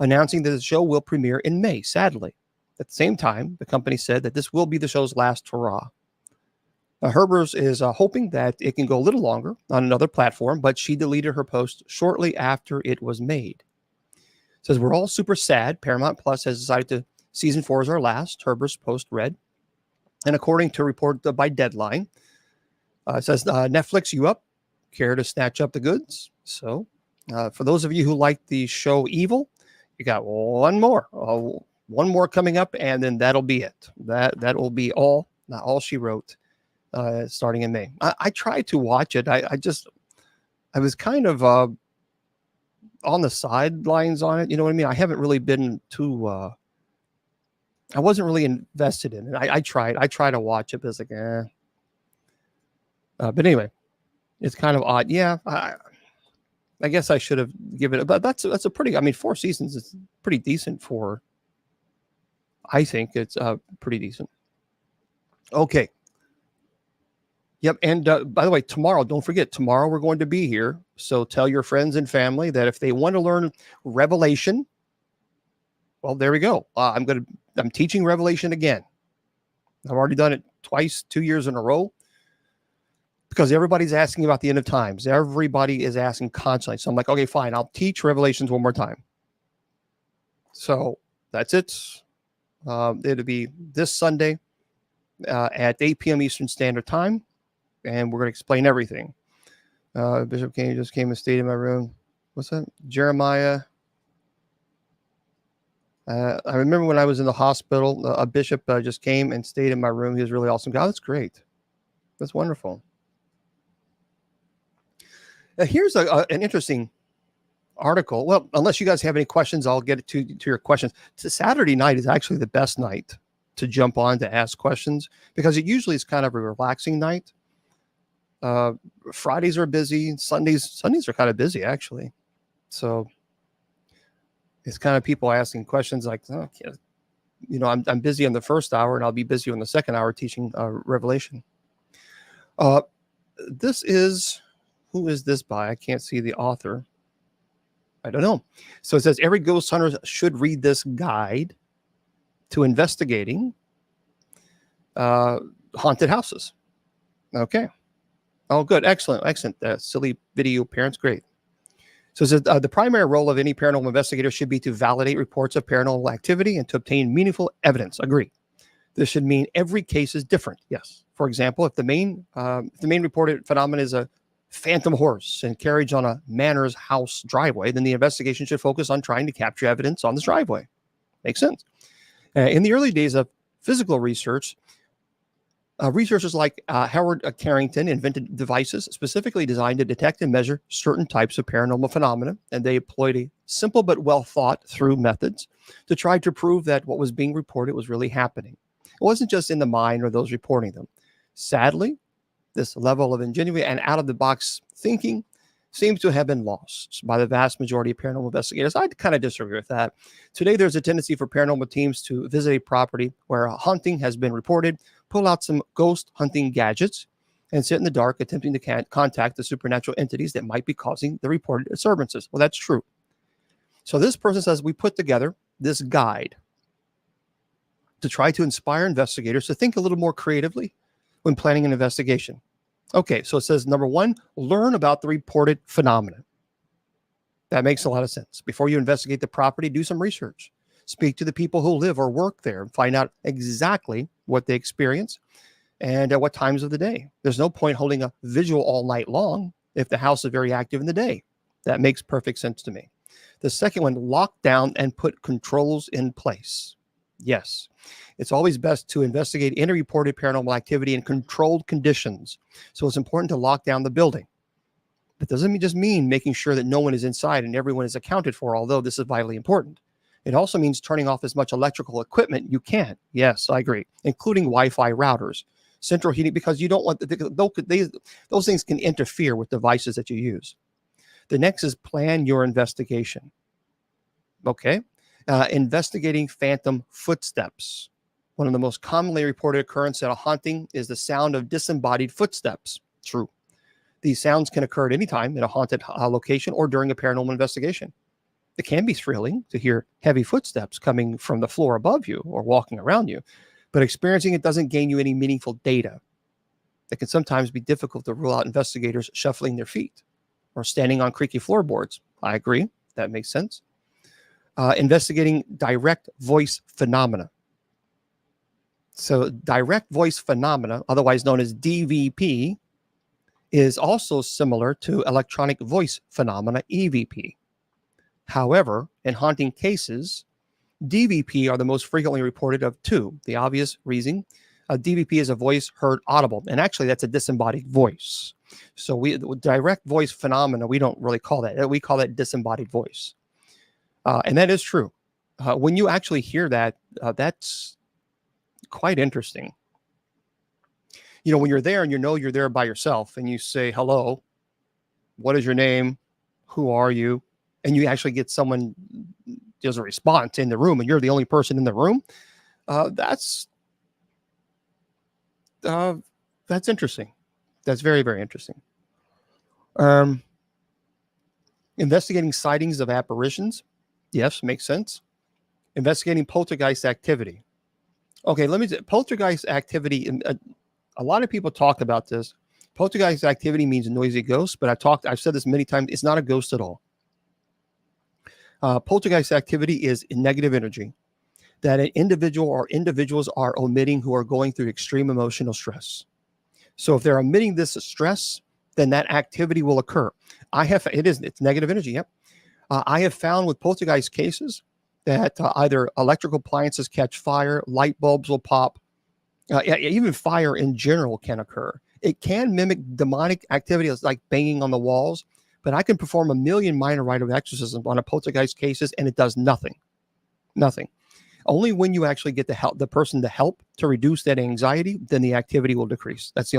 announcing that the show will premiere in May, sadly. At the same time, the company said that this will be the show's last hurrah. Herbers is hoping that it can go a little longer on another platform, but she deleted her post shortly after it was made. Says, we're all super sad. Paramount Plus has decided to season 4 is our last, Herbers post read. And according to a report by Deadline, it says, Netflix, you up? Care to snatch up the goods? So for those of you who like the show Evil, you got one more coming up, and then that'll be it. That will be all she wrote starting in May. I tried to watch it. I was kind of on the sidelines on it. You know what I mean? I haven't really been too, I wasn't really invested in it. I tried to watch it, but it's like, but anyway, it's kind of odd. Yeah. I guess I should have given it, but that's a pretty, 4 seasons is pretty decent for, I think it's pretty decent. Okay. Yep. And by the way, tomorrow, don't forget, tomorrow we're going to be here. So tell your friends and family that if they want to learn Revelation, well, there we go. I'm teaching Revelation again. I've already done it twice, 2 years in a row, because everybody's asking about the end of times. Everybody is asking constantly. So I'm like, okay, fine. I'll teach Revelations one more time. So that's it. It'll be this Sunday at 8 p.m. Eastern Standard Time. And we're going to explain everything. Bishop Kane just came and stayed in my room. What's that? Jeremiah. I remember when I was in the hospital, a bishop just came and stayed in my room. He was really awesome. God, that's great. That's wonderful. Here's an interesting article. Well, unless you guys have any questions, I'll get to your questions. Saturday night is actually the best night to jump on to ask questions, because it usually is kind of a relaxing night. Fridays are busy. Sundays are kind of busy, actually. So it's kind of people asking questions like, oh, I'm busy in the first hour, and I'll be busy in the second hour teaching Revelation. Who is this by? I can't see the author. I don't know. So it says every ghost hunter should read this guide to investigating haunted houses. Okay. Oh, good. Excellent. Silly video parents. Great. So it says the primary role of any paranormal investigator should be to validate reports of paranormal activity and to obtain meaningful evidence. Agree. This should mean every case is different. Yes. For example, if the main reported phenomenon is a phantom horse and carriage on a manor's house driveway, then the investigation should focus on trying to capture evidence on this driveway. Makes sense. In the early days of physical research, researchers like Howard Carrington invented devices specifically designed to detect and measure certain types of paranormal phenomena, and they employed a simple but well thought through methods to try to prove that what was being reported was really happening. It wasn't just in the mind or those reporting them. Sadly, this level of ingenuity and out-of-the-box thinking seems to have been lost by the vast majority of paranormal investigators. I kind of disagree with that. Today, there's a tendency for paranormal teams to visit a property where a haunting has been reported, pull out some ghost hunting gadgets, and sit in the dark attempting to contact the supernatural entities that might be causing the reported disturbances. Well, that's true. So this person says we put together this guide to try to inspire investigators to think a little more creatively when planning an investigation. Okay, so it says, number 1, learn about the reported phenomenon. That makes a lot of sense. Before you investigate the property, do some research. Speak to the people who live or work there and find out exactly what they experience and at what times of the day. There's no point holding a visual all night long if the house is very active in the day. That makes perfect sense to me. The second one, lock down and put controls in place. Yes, it's always best to investigate any reported paranormal activity in controlled conditions. So it's important to lock down the building. That doesn't just mean making sure that no one is inside and everyone is accounted for, although this is vitally important. It also means turning off as much electrical equipment you can. Yes, I agree, including Wi-Fi routers, central heating, because you don't want those things can interfere with devices that you use. The next is plan your investigation. Okay. Investigating phantom footsteps. One of the most commonly reported occurrences at a haunting is the sound of disembodied footsteps. True. These sounds can occur at any time in a haunted location or during a paranormal investigation. It can be thrilling to hear heavy footsteps coming from the floor above you or walking around you, but experiencing it doesn't gain you any meaningful data. It can sometimes be difficult to rule out investigators shuffling their feet or standing on creaky floorboards. I agree. That makes sense. Investigating direct voice phenomena. So direct voice phenomena, otherwise known as DVP, is also similar to electronic voice phenomena, EVP. However, in haunting cases, DVP are the most frequently reported of two. The obvious reason, DVP is a voice heard audible, and actually that's a disembodied voice. So direct voice phenomena, we don't really call that. We call that disembodied voice. And that is true. When you actually hear that, that's quite interesting. You know, when you're there and you know you're there by yourself and you say, hello, what is your name? Who are you? And you actually get someone does a response in the room and you're the only person in the room. That's interesting. That's very, very interesting. Investigating sightings of apparitions. Yes, makes sense. Investigating poltergeist activity. Okay, let me say, poltergeist activity. A lot of people talk about this. Poltergeist activity means noisy ghosts, but I've said this many times. It's not a ghost at all. Poltergeist activity is negative energy that an individual or individuals are omitting who are going through extreme emotional stress. So if they're omitting this stress, then that activity will occur. It's negative energy. Yep. I have found with poltergeist cases that either electrical appliances catch fire, light bulbs will pop, even fire in general can occur. It can mimic demonic activity like banging on the walls, but I can perform a million minor rite of exorcism on a poltergeist cases and it does nothing. Nothing. Only when you actually get the person to help to reduce that anxiety, then the activity will decrease. That's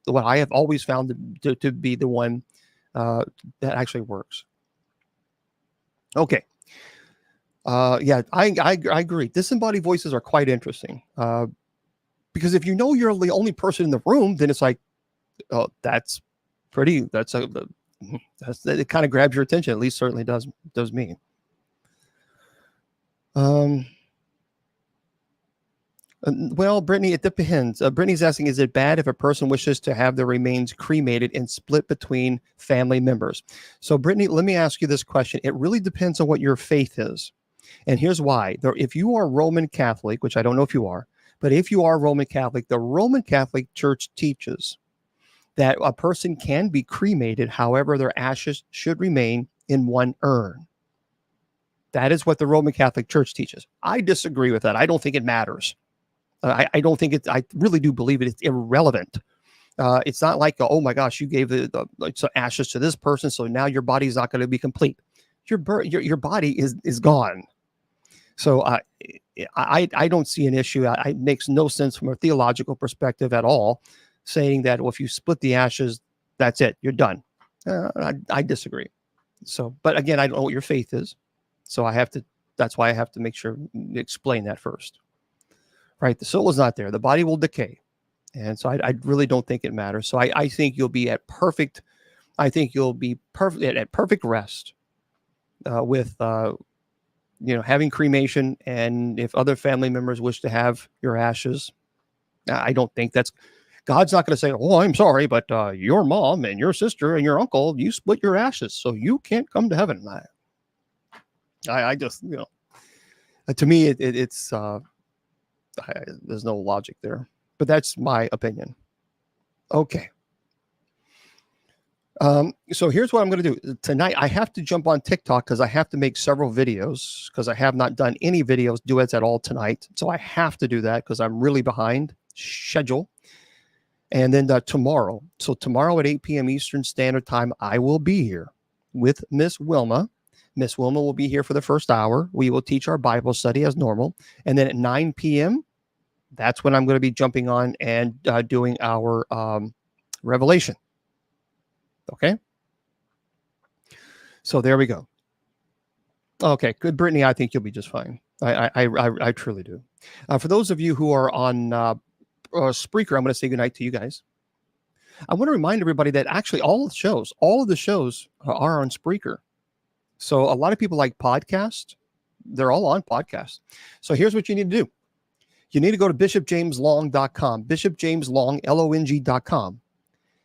what I have always found to be the one that actually works. Okay. Yeah, I agree. Disembodied voices are quite interesting. Because if you know you're the only person in the room, then it's like, oh, it kind of grabs your attention. At least certainly does me. Well, Brittany, it depends. Brittany's asking, is it bad if a person wishes to have their remains cremated and split between family members? So, Brittany, let me ask you this question. It really depends on what your faith is. And here's why. If you are Roman Catholic, which I don't know if you are, but if you are Roman Catholic, the Roman Catholic Church teaches that a person can be cremated. However, their ashes should remain in one urn. That is what the Roman Catholic Church teaches. I disagree with that. I don't think it matters. I don't think I really do believe it's irrelevant. It's not like, oh my gosh, you gave the ashes to this person, so now your body is not going to be complete. Your body is gone. So I don't see an issue. It makes no sense from a theological perspective at all, saying that, well, if you split the ashes, that's it, you're done. I disagree. So, but again, I don't know what your faith is, so that's why I have to make sure explain that first. Right, the soul is not there. The body will decay, and so I really don't think it matters. So I think you'll be at perfect. I think you'll be at perfect rest with having cremation, and if other family members wish to have your ashes, I don't think God's not going to say, "Oh, I'm sorry, but your mom and your sister and your uncle, you split your ashes, so you can't come to heaven." I just to me it's. There's no logic there, but that's my opinion. Okay. So here's what I'm going to do tonight. I have to jump on TikTok because I have to make several videos because I have not done any duets at all tonight. So I have to do that because I'm really behind schedule. And then tomorrow. So tomorrow at 8 p.m. Eastern Standard Time, I will be here with Miss Wilma. Miss Wilma will be here for the first hour. We will teach our Bible study as normal. And then at 9 p.m., that's when I'm going to be jumping on and doing our Revelation. Okay. So there we go. Okay, good, Brittany. I think you'll be just fine. I truly do. For those of you who are on Spreaker, I'm going to say goodnight to you guys. I want to remind everybody that actually all of the shows are on Spreaker. So a lot of people like podcasts. They're all on podcasts. So here's what you need to do. You need to go to bishopjameslong.com, bishopjameslong.com,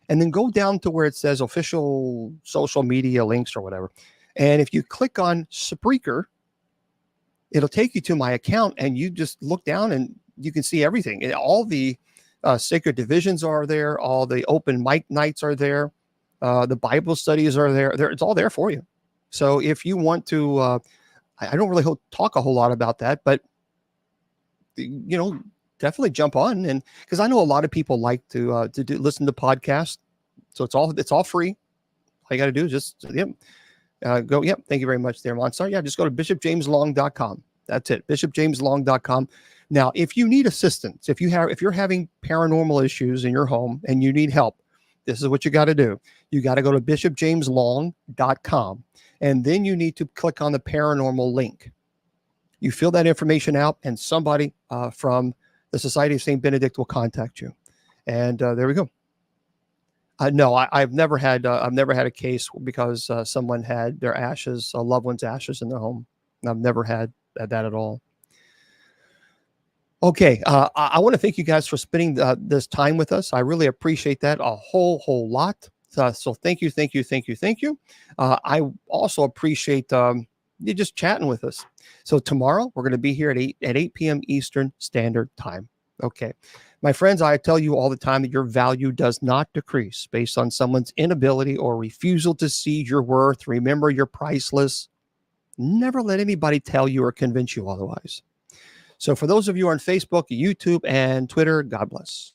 and then go down to where it says official social media links or whatever. And if you click on Spreaker, it'll take you to my account, and you just look down and you can see everything. And all the sacred divisions are there. All the open mic nights are there. The Bible studies are there. It's all there for you. So if you want to, I don't really talk a whole lot about that, but definitely jump on, and because I know a lot of people like to listen to podcasts, so it's all free. All you got to do is just go. Yep, thank you very much, there, Monstar. Yeah, just go to bishopjameslong.com. That's it, bishopjameslong.com. Now, if you need assistance, if you're having paranormal issues in your home and you need help, this is what you got to do. You got to go to bishopjameslong.com, and then you need to click on the paranormal link. You fill that information out, and somebody from the Society of St. Benedict will contact you. And there we go. No, I've never had a case because someone had their ashes, a loved one's ashes, in their home. I've never had that at all. Okay, I want to thank you guys for spending this time with us. I really appreciate that a whole lot. So thank you. I also appreciate you just chatting with us. So tomorrow we're going to be here at 8 p.m. Eastern Standard Time. Okay. My friends, I tell you all the time that your value does not decrease based on someone's inability or refusal to see your worth. Remember, you're priceless. Never let anybody tell you or convince you otherwise. So for those of you on Facebook, YouTube, and Twitter, God bless.